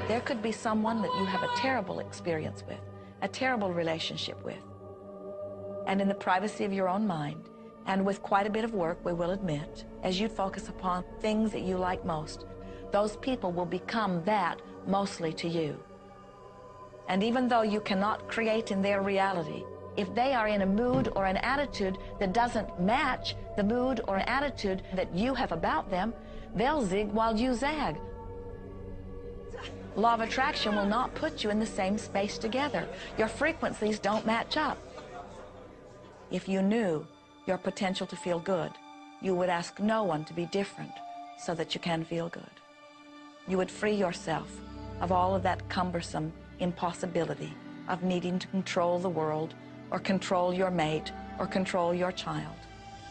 There could be someone that you have a terrible experience with, a terrible relationship with. And in the privacy of your own mind, and with quite a bit of work, we will admit, as you focus upon things that you like most, those people will become that mostly to you. And even though you cannot create in their reality, if they are in a mood or an attitude that doesn't match the mood or attitude that you have about them, they'll zig while you zag. Law of attraction will not put you in the same space together. Your frequencies don't match up. If you knew your potential to feel good, you would ask no one to be different so that you can feel good. You would free yourself of all of that cumbersome impossibility of needing to control the world, or control your mate, or control your child.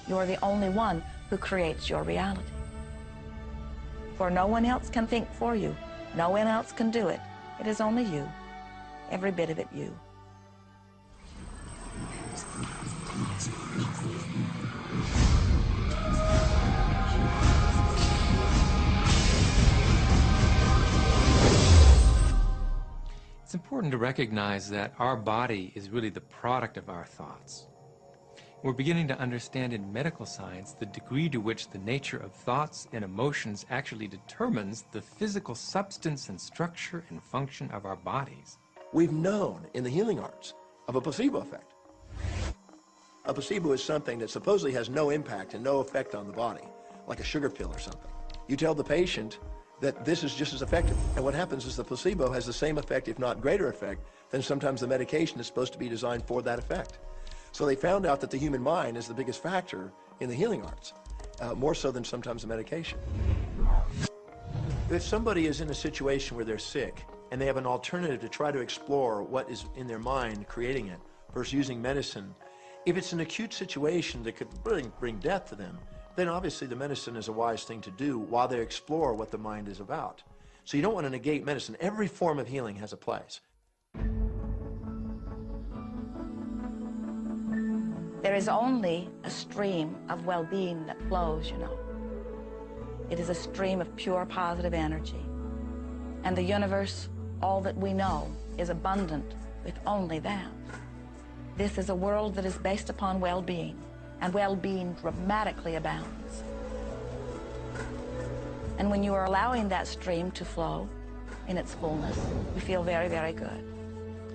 You are the only one who creates your reality. For no one else can think for you. No one else can do it. It is only you. Every bit of it you. It's important to recognize that our body is really the product of our thoughts. We're beginning to understand in medical science the degree to which the nature of thoughts and emotions actually determines the physical substance and structure and function of our bodies. We've known in the healing arts of a placebo effect. A placebo is something that supposedly has no impact and no effect on the body, like a sugar pill or something. You tell the patient that this is just as effective, and what happens is the placebo has the same effect, if not greater effect, than sometimes the medication is supposed to be designed for that effect. So they found out that the human mind is the biggest factor in the healing arts. more so than sometimes the medication. If somebody is in a situation where they're sick and they have an alternative to try to explore what is in their mind creating it versus using medicine, if it's an acute situation that could bring death to them, then obviously the medicine is a wise thing to do while they explore what the mind is about. So you don't want to negate medicine. Every form of healing has a place. There is only a stream of well-being that flows, you know. It is a stream of pure positive energy. And the universe, all that we know, is abundant with only that. This is a world that is based upon well-being, and well-being dramatically abounds. And when you are allowing that stream to flow in its fullness, you feel very, very good.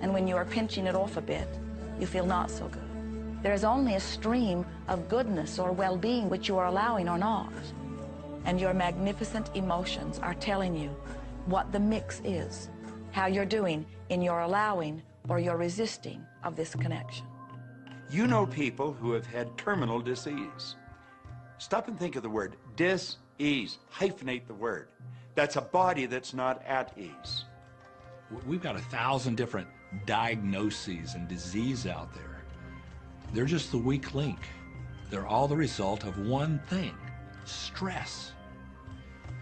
And when you are pinching it off a bit, you feel not so good. There is only a stream of goodness or well-being which you are allowing or not. And your magnificent emotions are telling you what the mix is, how you're doing in your allowing or your resisting of this connection. You know people who have had terminal disease. Stop and think of the word dis-ease. Hyphenate the word. That's a body that's not at ease. We've got 1,000 different diagnoses and disease out there. They're just the weak link. They're all the result of one thing: stress.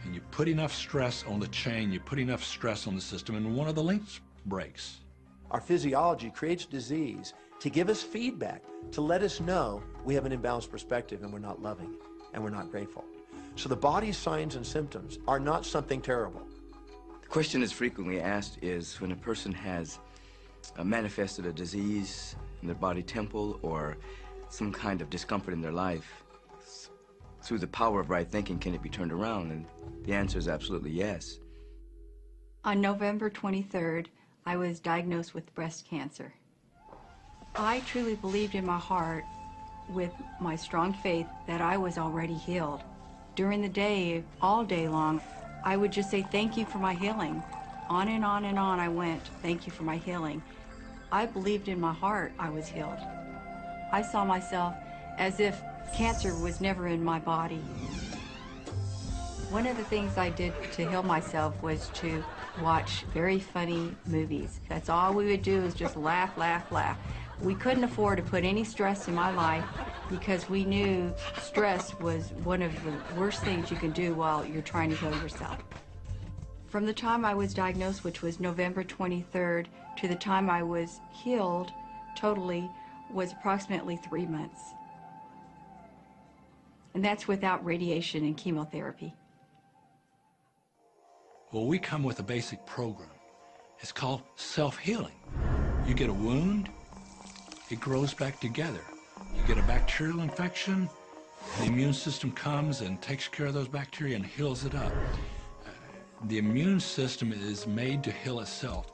And you put enough stress on the chain, you put enough stress on the system, and one of the links breaks. Our physiology creates disease to give us feedback, to let us know we have an imbalanced perspective and we're not loving and we're not grateful. So the body's signs and symptoms are not something terrible. The question that's frequently asked is when a person has manifested a disease in their body temple or some kind of discomfort in their life, through the power of right thinking, can it be turned around? And the answer is absolutely yes. On November 23rd, I was diagnosed with breast cancer. I truly believed in my heart, with my strong faith, that I was already healed. During the day, all day long, I would just say, thank you for my healing. On and on and on I went, thank you for my healing. I believed in my heart I was healed. I saw myself as if cancer was never in my body. One of the things I did to heal myself was to watch very funny movies. That's all we would do, is just laugh, laugh, laugh. We couldn't afford to put any stress in my life because we knew stress was one of the worst things you can do while you're trying to heal yourself. From the time I was diagnosed, which was November 23rd, to the time I was healed totally was approximately 3 months. And that's without radiation and chemotherapy. Well, we come with a basic program. It's called self-healing. You get a wound, it grows back together. You get a bacterial infection, the immune system comes and takes care of those bacteria and heals it up. The immune system is made to heal itself.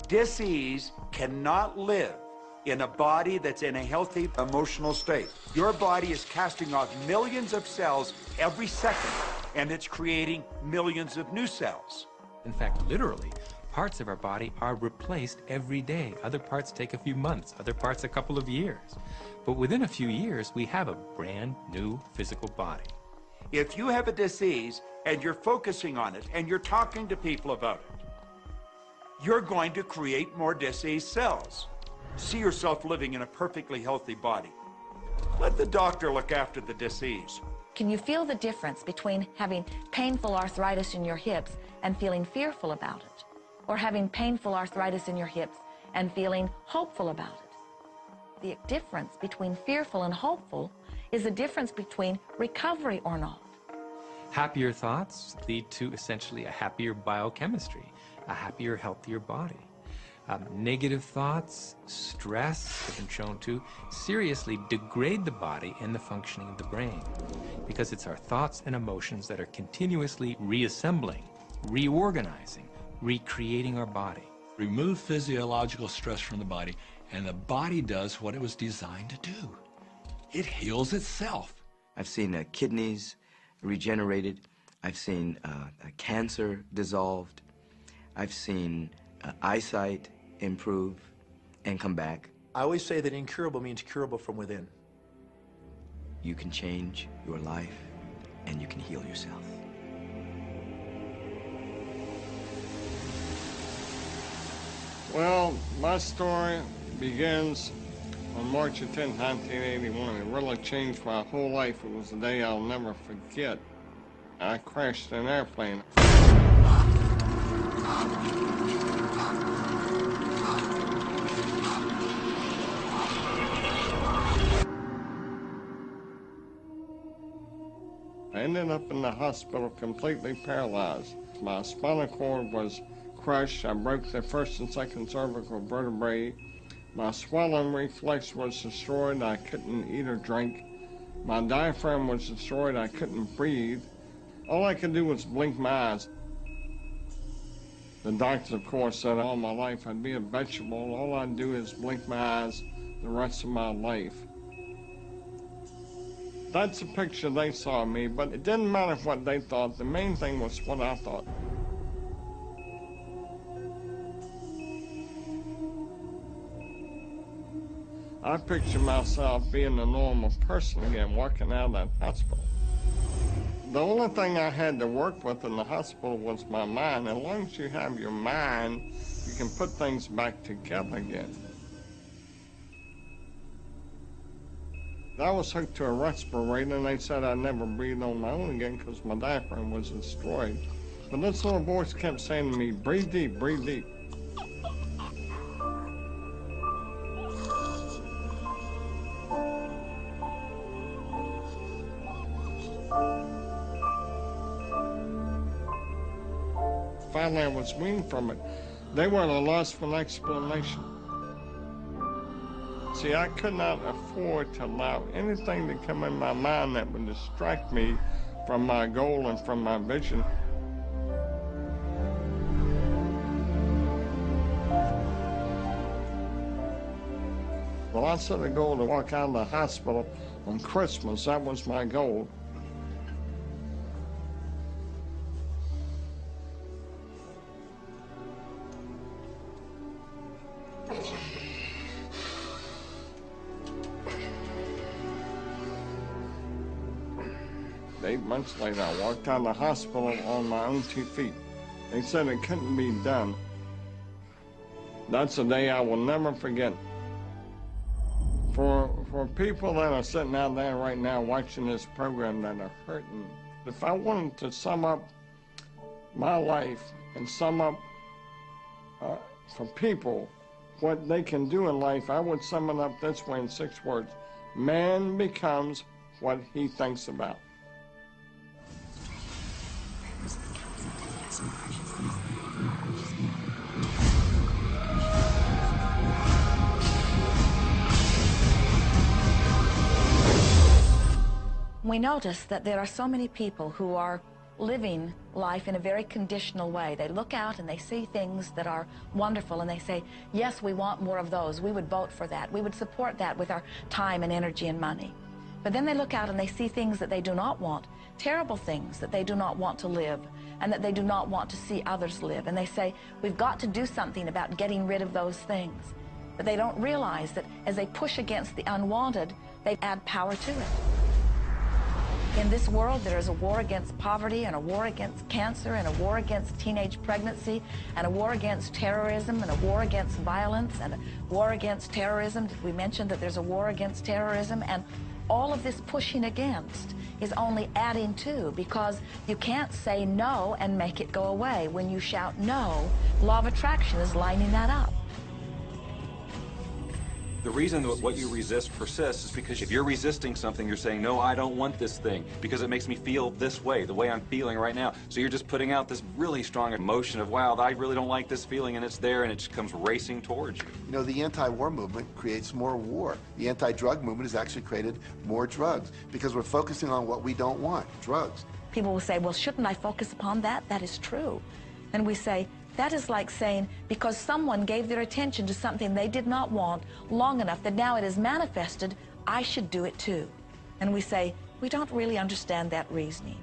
Dis-ease cannot live in a body that's in a healthy emotional state. Your body is casting off millions of cells every second, and it's creating millions of new cells. In fact, literally, parts of our body are replaced every day. Other parts take a few months, other parts a couple of years. But within a few years, we have a brand new physical body. If you have a disease and you're focusing on it and you're talking to people about it, you're going to create more diseased cells. See yourself living in a perfectly healthy body. Let the doctor look after the disease. Can you feel the difference between having painful arthritis in your hips and feeling fearful about it, or having painful arthritis in your hips and feeling hopeful about it? The difference between fearful and hopeful is the difference between recovery or not. Happier thoughts lead to essentially a happier biochemistry, a happier, healthier body. Negative thoughts, stress, have been shown to seriously degrade the body and the functioning of the brain, because it's our thoughts and emotions that are continuously reassembling, reorganizing, recreating our body. Remove physiological stress from the body, and the body does what it was designed to do. It heals itself. I've seen kidneys regenerated. I've seen cancer dissolved. I've seen eyesight improve and come back. I always say that incurable means curable from within. You can change your life and you can heal yourself. Well, my story begins on March 10, 1981. It really changed my whole life. It was a day I'll never forget. I crashed an airplane. I ended up in the hospital completely paralyzed. My spinal cord was crushed. I broke the first and second cervical vertebrae. My swallowing reflex was destroyed. I couldn't eat or drink. My diaphragm was destroyed. I couldn't breathe. All I could do was blink my eyes. The doctors, of course, said all my life I'd be a vegetable. All I'd do is blink my eyes the rest of my life. That's the picture they saw of me, but it didn't matter what they thought. The main thing was what I thought. I picture myself being a normal person again, walking out of that hospital. The only thing I had to work with in the hospital was my mind. As long as you have your mind, you can put things back together again. I was hooked to a respirator, and they said I'd never breathe on my own again because my diaphragm was destroyed. But this little voice kept saying to me, breathe deep, breathe deep. Finally, I was weaned from it. They were at a loss for an explanation. See, I could not afford to allow anything to come in my mind that would distract me from my goal and from my vision. Well, I set a goal to walk out of the hospital on Christmas. That was my goal. Months later, I walked out of the hospital on my own 2 feet. They said it couldn't be done. That's a day I will never forget. For people that are sitting out there right now watching this program that are hurting, if I wanted to sum up my life and sum up for people what they can do in life, I would sum it up this way in 6 words. Man becomes what he thinks about. We notice that there are so many people who are living life in a very conditional way. They look out and they see things that are wonderful and they say, yes, we want more of those. We would vote for that. We would support that with our time and energy and money. But then they look out and they see things that they do not want, terrible things that they do not want to live and that they do not want to see others live. And they say, we've got to do something about getting rid of those things. But they don't realize that as they push against the unwanted, they add power to it. In this world, there is a war against poverty and a war against cancer and a war against teenage pregnancy and a war against terrorism and a war against violence and a war against terrorism. Did we mention that there's a war against terrorism? And all of this pushing against is only adding to, because you can't say no and make it go away. When you shout no, law of attraction is lining that up. The reason that what you resist persists is because if you're resisting something, you're saying, no, I don't want this thing because it makes me feel this way, the way I'm feeling right now. So you're just putting out this really strong emotion of, wow, I really don't like this feeling, and it's there, and it just comes racing towards you. You know, the anti-war movement creates more war. The anti-drug movement has actually created more drugs because we're focusing on what we don't want, drugs. People will say, well, shouldn't I focus upon that? That is true. And we say, that is like saying, because someone gave their attention to something they did not want long enough that now it is manifested, I should do it too. And we say, we don't really understand that reasoning.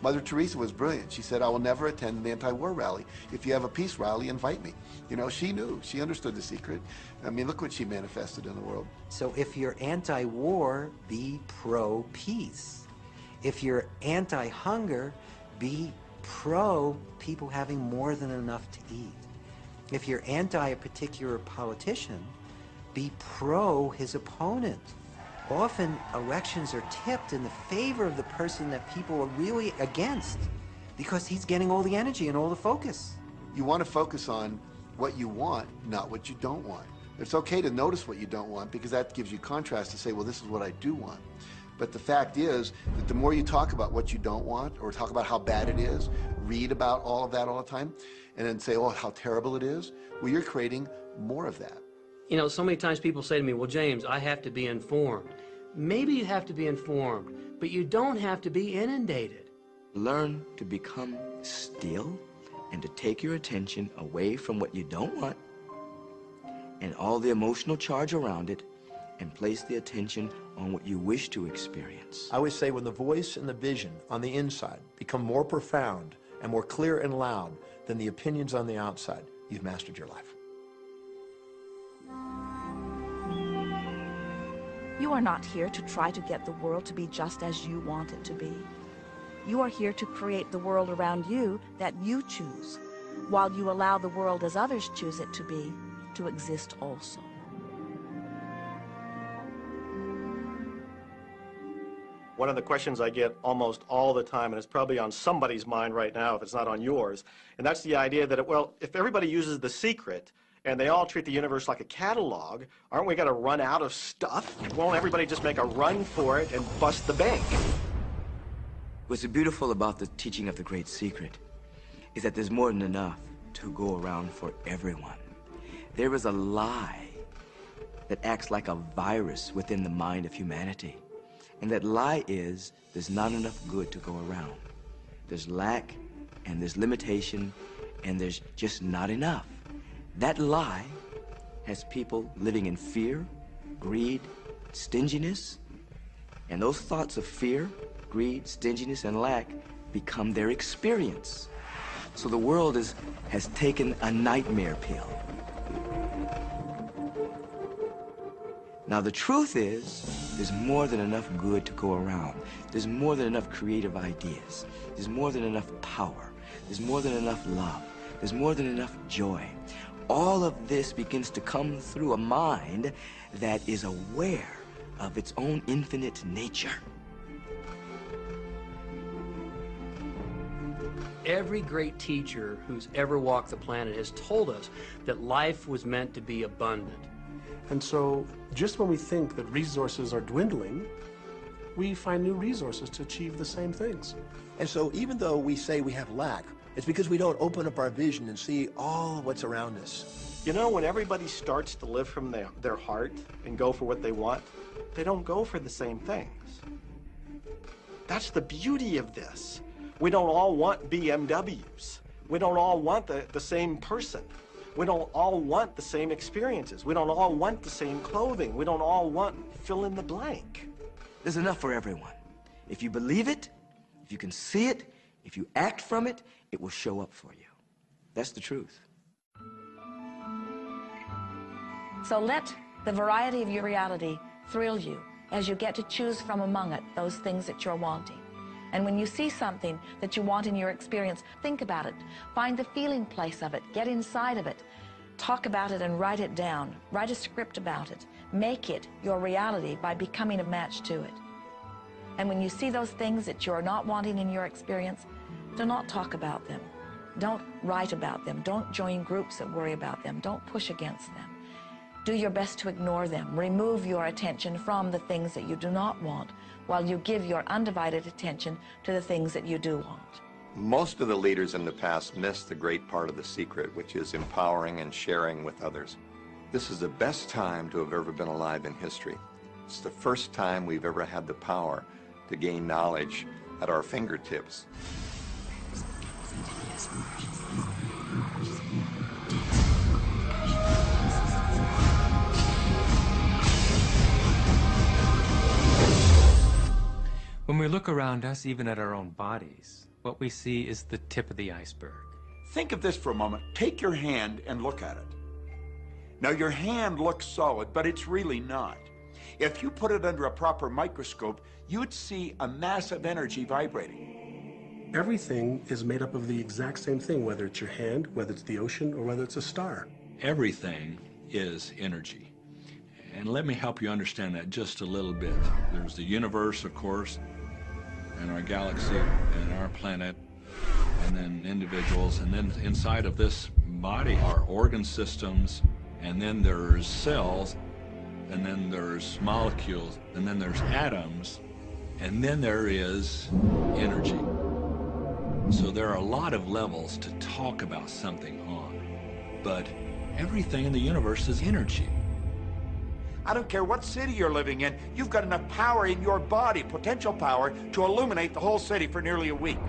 Mother Teresa was brilliant. She said, I will never attend an anti-war rally. If you have a peace rally, invite me. You know, she knew. She understood the secret. I mean, look what she manifested in the world. So if you're anti-war, be pro-peace. If you're anti-hunger, be pro people having more than enough to eat. If you're anti a particular politician, be pro his opponent. Often elections are tipped in the favor of the person that people are really against because he's getting all the energy and all the focus. You want to focus on what you want, not what you don't want. It's okay to notice what you don't want because that gives you contrast to say, well, this is what I do want. But the fact is that the more you talk about what you don't want or talk about how bad it is, read about all of that all the time, and then say, oh, how terrible it is, well, you're creating more of that. You know, so many times people say to me, well, James, I have to be informed. Maybe you have to be informed, but you don't have to be inundated. Learn to become still and to take your attention away from what you don't want and all the emotional charge around it and place the attention on what you wish to experience. I always say when the voice and the vision on the inside become more profound and more clear and loud than the opinions on the outside, you've mastered your life. You are not here to try to get the world to be just as you want it to be. You are here to create the world around you that you choose, while you allow the world as others choose it to be, to exist also. One of the questions I get almost all the time, and it's probably on somebody's mind right now if it's not on yours, and that's the idea that, well, if everybody uses The Secret and they all treat the universe like a catalog, aren't we going to run out of stuff? Won't everybody just make a run for it and bust the bank? What's beautiful about the teaching of the Great Secret is that there's more than enough to go around for everyone. There is a lie that acts like a virus within the mind of humanity. And that lie is there's not enough good to go around. There's lack, and there's limitation, and there's just not enough. That lie has people living in fear, greed, stinginess, and those thoughts of fear, greed, stinginess, and lack become their experience. So the world has taken a nightmare pill. Now the truth is, there's more than enough good to go around. There's more than enough creative ideas. There's more than enough power. There's more than enough love. There's more than enough joy. All of this begins to come through a mind that is aware of its own infinite nature. Every great teacher who's ever walked the planet has told us that life was meant to be abundant. And so, just when we think that resources are dwindling, we find new resources to achieve the same things. And so even though we say we have lack, it's because we don't open up our vision and see all of what's around us. You know, when everybody starts to live from their heart and go for what they want, they don't go for the same things. That's the beauty of this. We don't all want BMWs. We don't all want the same person. We don't all want the same experiences. We don't all want the same clothing. We don't all want fill in the blank. There's enough for everyone. If you believe it, if you can see it, if you act from it, it will show up for you. That's the truth. So let the variety of your reality thrill you as you get to choose from among it those things that you're wanting. And when you see something that you want in your experience, think about it. Find the feeling place of it. Get inside of it. Talk about it and write it down. Write a script about it. Make it your reality by becoming a match to it. And when you see those things that you're not wanting in your experience, do not talk about them. Don't write about them. Don't join groups that worry about them. Don't push against them. Do your best to ignore them. Remove your attention from the things that you do not want, while you give your undivided attention to the things that you do want. Most of the leaders in the past missed the great part of the secret, which is empowering and sharing with others. This is the best time to have ever been alive in history. It's the first time we've ever had the power to gain knowledge at our fingertips. When we look around us, even at our own bodies, what we see is the tip of the iceberg. Think of this for a moment. Take your hand and look at it. Now, your hand looks solid, but it's really not. If you put it under a proper microscope, you'd see a massive energy vibrating. Everything is made up of the exact same thing, whether it's your hand, whether it's the ocean, or whether it's a star. Everything is energy. And let me help you understand that just a little bit. There's the universe, of course, and our galaxy, and our planet, and then individuals, and then inside of this body are organ systems, and then there's cells, and then there's molecules, and then there's atoms, and then there is energy. So there are a lot of levels to talk about something on, but everything in the universe is energy. I don't care what city you're living in, you've got enough power in your body, potential power, to illuminate the whole city for nearly a week.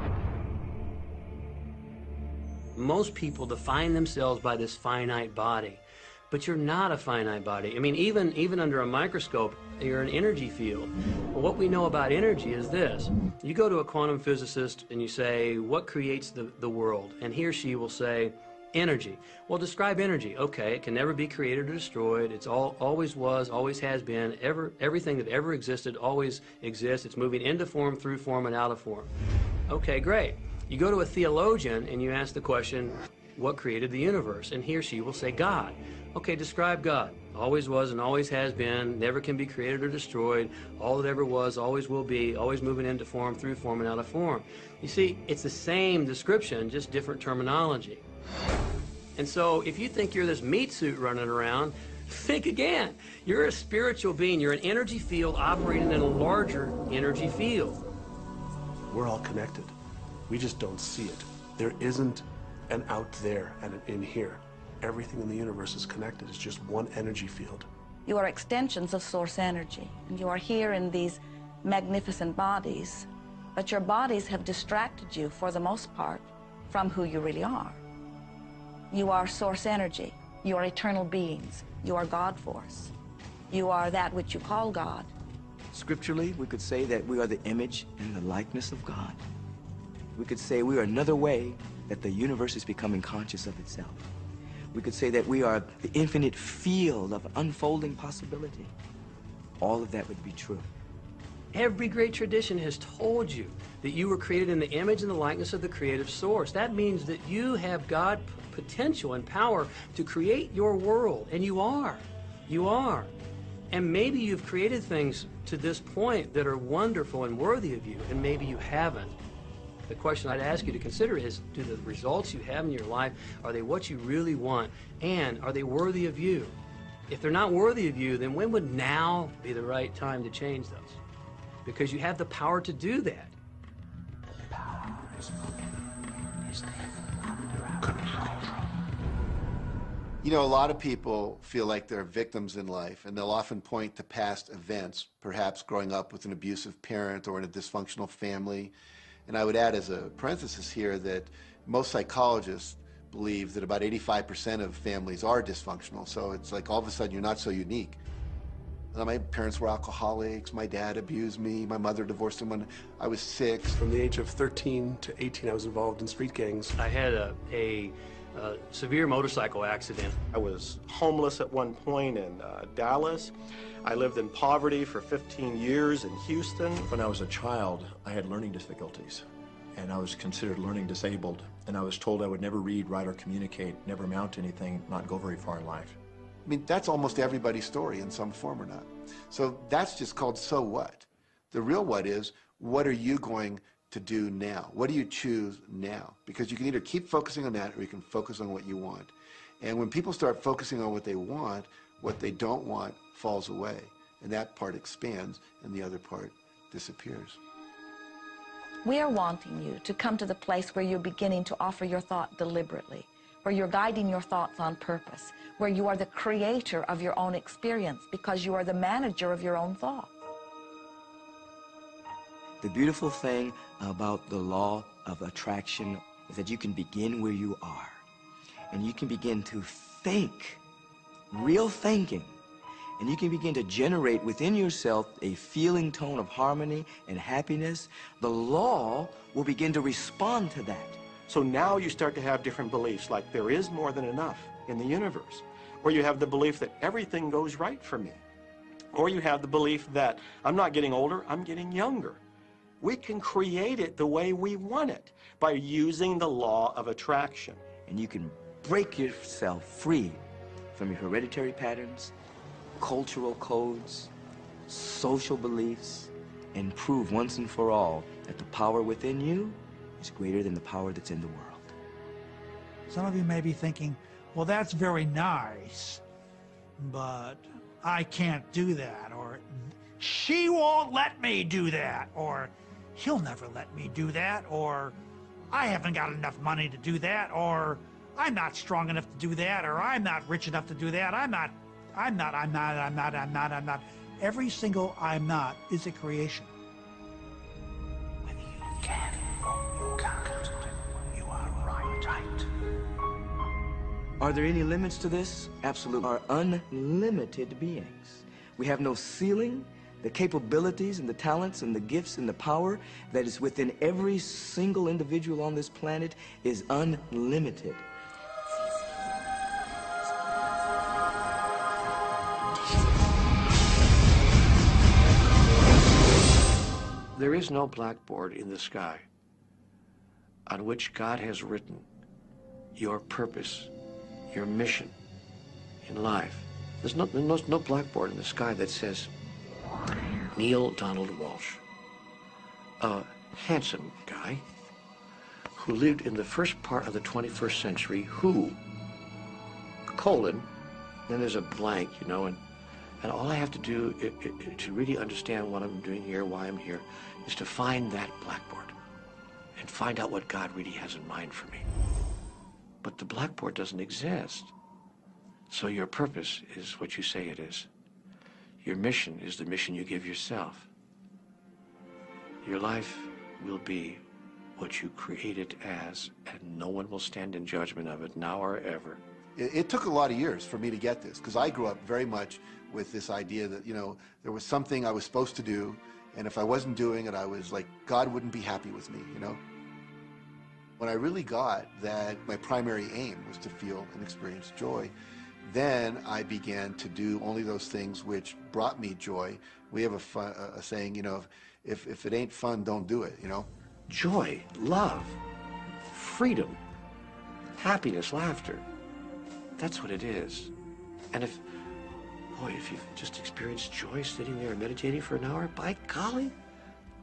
Most people define themselves by this finite body, but you're not a finite body. I mean, even under a microscope, you're an energy field. Well, what we know about energy is this. You go to a quantum physicist and you say, what creates the world? And he or she will say, energy. Well, describe energy. Okay, it can never be created or destroyed. It's always was, always has been. Everything that ever existed always exists. It's moving into form, through form, and out of form. Okay, great. You go to a theologian and you ask the question, what created the universe? And he or she will say, God. Okay, describe God. Always was and always has been, never can be created or destroyed, all that ever was, always will be, always moving into form, through form, and out of form. You see, it's the same description, just different terminology. And so if you think you're this meat suit running around, think again. You're a spiritual being. You're an energy field operating in a larger energy field. We're all connected. We just don't see it. There isn't an out there and an in here. Everything in the universe is connected. It's just one energy field. You are extensions of source energy, and you are here in these magnificent bodies, but your bodies have distracted you, for the most part, from who you really are. You are source energy. You are eternal beings. You are God force. You are that which you call God. Scripturally, we could say that we are the image and the likeness of God. We could say we are another way that the universe is becoming conscious of itself. We could say that we are the infinite field of unfolding possibility. All of that would be true. Every great tradition has told you that you were created in the image and the likeness of the creative source. That means that you have God potential and power to create your world, and you are. You are. And maybe you've created things to this point that are wonderful and worthy of you, and maybe you haven't. The question I'd ask you to consider is, do the results you have in your life, are they what you really want? And are they worthy of you? If they're not worthy of you, then when would now be the right time to change those? Because you have the power to do that. The power is You know, a lot of people feel like they're victims in life, and they'll often point to past events, perhaps growing up with an abusive parent or in a dysfunctional family. And I would add as a parenthesis here that most psychologists believe that about 85% of families are dysfunctional. So it's like all of a sudden you're not so unique. My parents were alcoholics, my dad abused me, my mother divorced him when I was 6. From the age of 13 to 18, I was involved in street gangs. I had a severe motorcycle accident. I was homeless at one point in Dallas. I lived in poverty for 15 years in Houston. When I was a child, I had learning difficulties, and I was considered learning disabled, and I was told I would never read, write, or communicate, never amount to anything, not go very far in life. I mean, that's almost everybody's story in some form or not. So that's just called so what. The real what is, what are you going to do now? What do you choose now? Because you can either keep focusing on that or you can focus on what you want. And when people start focusing on what they want, what they don't want falls away. And that part expands and the other part disappears. We are wanting you to come to the place where you're beginning to offer your thought deliberately, where you're guiding your thoughts on purpose, where you are the creator of your own experience because you are the manager of your own thought. The beautiful thing about the law of attraction is that you can begin where you are, and you can begin to think, real thinking, and you can begin to generate within yourself a feeling tone of harmony and happiness. The law will begin to respond to that. So now you start to have different beliefs, like there is more than enough in the universe, or you have the belief that everything goes right for me. Or you have the belief that I'm not getting older, I'm getting younger. We can create it the way we want it by using the law of attraction. And you can break yourself free from your hereditary patterns, cultural codes, social beliefs, and prove once and for all that the power within you is greater than the power that's in the world. Some of you may be thinking, well, that's very nice, but I can't do that, or she won't let me do that, or he'll never let me do that, or I haven't got enough money to do that, or I'm not strong enough to do that, or I'm not rich enough to do that, I'm not. Every single I'm not is a creation. Whether you can or you can't, you are right. Are there any limits to this? Absolutely. We are unlimited beings. We have no ceiling. The capabilities and the talents and the gifts and the power that is within every single individual on this planet is unlimited. There is no blackboard in the sky on which God has written your purpose, your mission in life. There's no blackboard in the sky that says, Neil Donald Walsh, a handsome guy who lived in the first part of the 21st century, who, colon, then there's a blank, you know, and all I have to do to really understand what I'm doing here, why I'm here, is to find that blackboard and find out what God really has in mind for me. But the blackboard doesn't exist. So your purpose is what you say it is. Your mission is the mission you give yourself. Your life will be what you create it as, and no one will stand in judgment of it, now or ever. It took a lot of years for me to get this, because I grew up very much with this idea that, you know, there was something I was supposed to do, and if I wasn't doing it, I was like, God wouldn't be happy with me, you know? When I really got that my primary aim was to feel and experience joy, then I began to do only those things which brought me joy. We have a saying, you know, if it ain't fun, don't do it, you know? Joy, love, freedom, happiness, laughter. That's what it is. And if you've just experienced joy sitting there and meditating for an hour, by golly,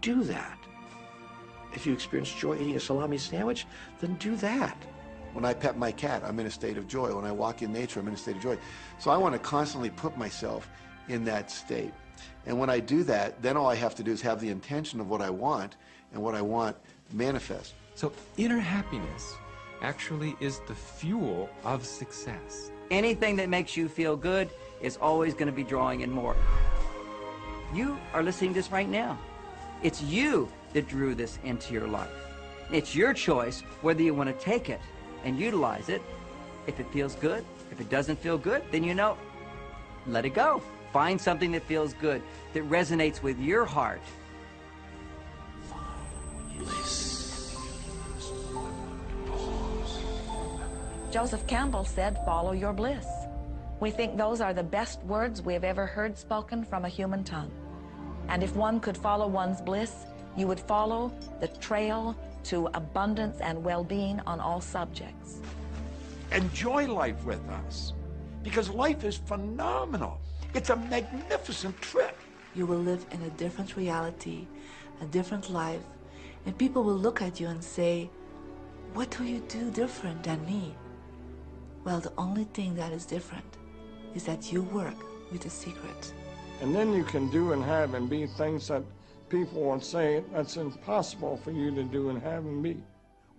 do that. If you experience joy eating a salami sandwich, then do that. When I pet my cat, I'm in a state of joy. When I walk in nature, I'm in a state of joy. So I want to constantly put myself in that state. And when I do that, then all I have to do is have the intention of what I want, and what I want manifest. So inner happiness actually is the fuel of success. Anything that makes you feel good is always going to be drawing in more. You are listening to this right now. It's you that drew this into your life. It's your choice whether you want to take it and utilize it. If it feels good, if it doesn't feel good, then you know, let it go. Find something that feels good, that resonates with your heart. Joseph Campbell said, follow your bliss. We think those are the best words we have ever heard spoken from a human tongue. And if one could follow one's bliss, you would follow the trail to abundance and well-being on all subjects. Enjoy life with us, because life is phenomenal. It's a magnificent trip. You will live in a different reality, a different life, and people will look at you and say, what do you do different than me? Well, the only thing that is different is that you work with the secret. And then you can do and have and be things that people would say that's impossible for you to do and have and be.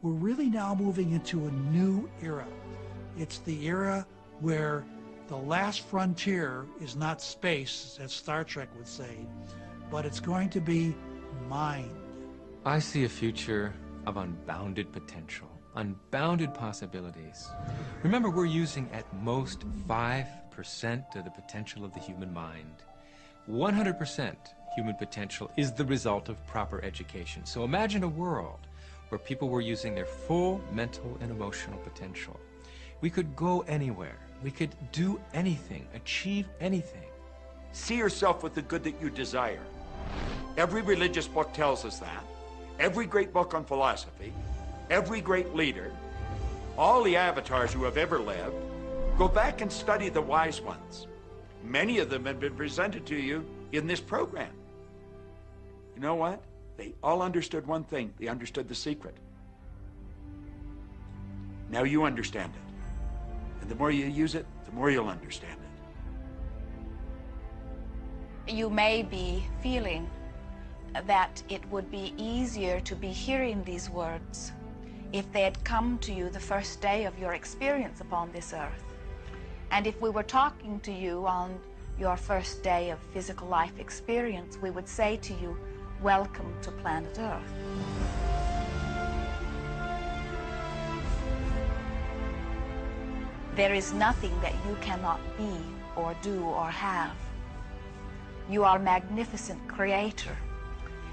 We're really now moving into a new era. It's the era where the last frontier is not space, as Star Trek would say, but it's going to be mind. I see a future of unbounded potential, unbounded possibilities. Remember, we're using at most 5% of the potential of the human mind. 100% human potential is the result of proper education. So imagine a world where people were using their full mental and emotional potential. We could go anywhere. We could do anything, achieve anything. See yourself with the good that you desire. Every religious book tells us that. Every great book on philosophy, every great leader, all the avatars who have ever lived. Go back and study the wise ones. Many of them have been presented to you in this program. You know what? They all understood one thing. They understood the secret. Now you understand it. And the more you use it, the more you'll understand it. You may be feeling that it would be easier to be hearing these words if they had come to you the first day of your experience upon this earth. And if we were talking to you on your first day of physical life experience, we would say to you, welcome to planet Earth. There is nothing that you cannot be or do or have. You are a magnificent creator,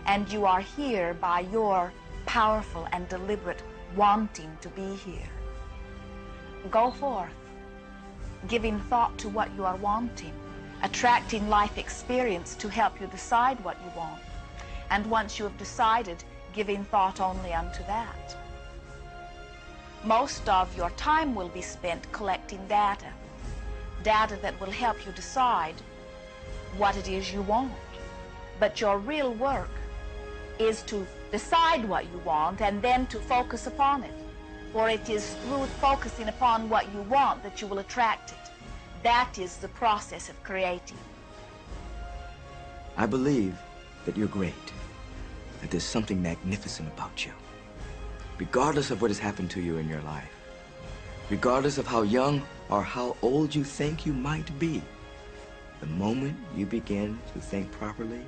and you are here by your powerful and deliberate wanting to be here. Go forth, giving thought to what you are wanting, attracting life experience to help you decide what you want. And once you have decided, giving thought only unto that. Most of your time will be spent collecting data that will help you decide what it is you want. But your real work is to decide what you want and then to focus upon it. For it is through focusing upon what you want that you will attract it. That is the process of creating. I believe that you're great, that there's something magnificent about you. Regardless of what has happened to you in your life, regardless of how young or how old you think you might be, the moment you begin to think properly,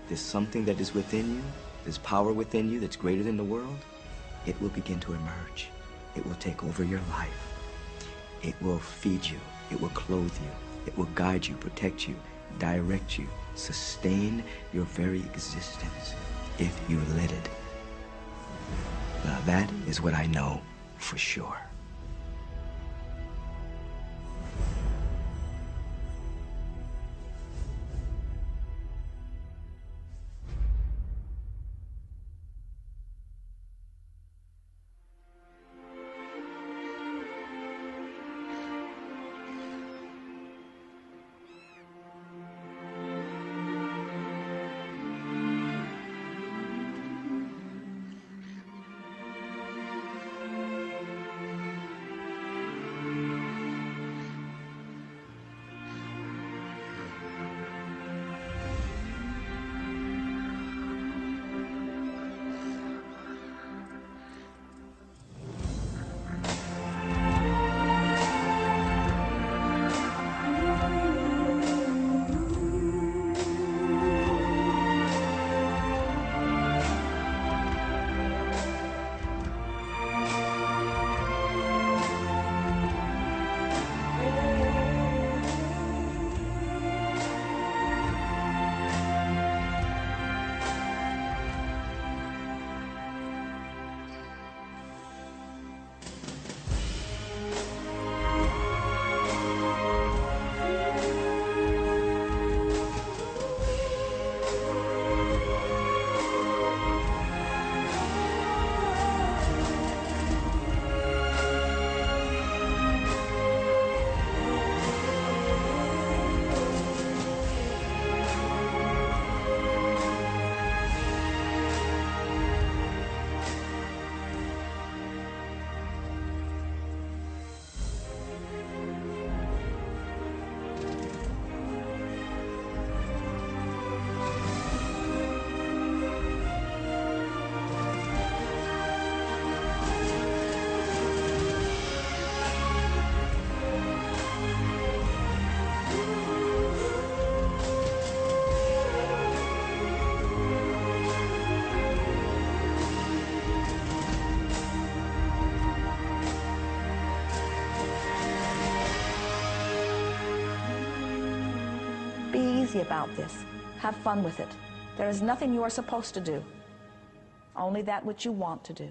there's something that is within you, there's power within you that's greater than the world, it will begin to emerge. It will take over your life. It will feed you. It will clothe you. It will guide you, protect you, direct you, sustain your very existence if you let it. Now that is what I know for sure. About this. Have fun with it. There is nothing you are supposed to do, only that which you want to do.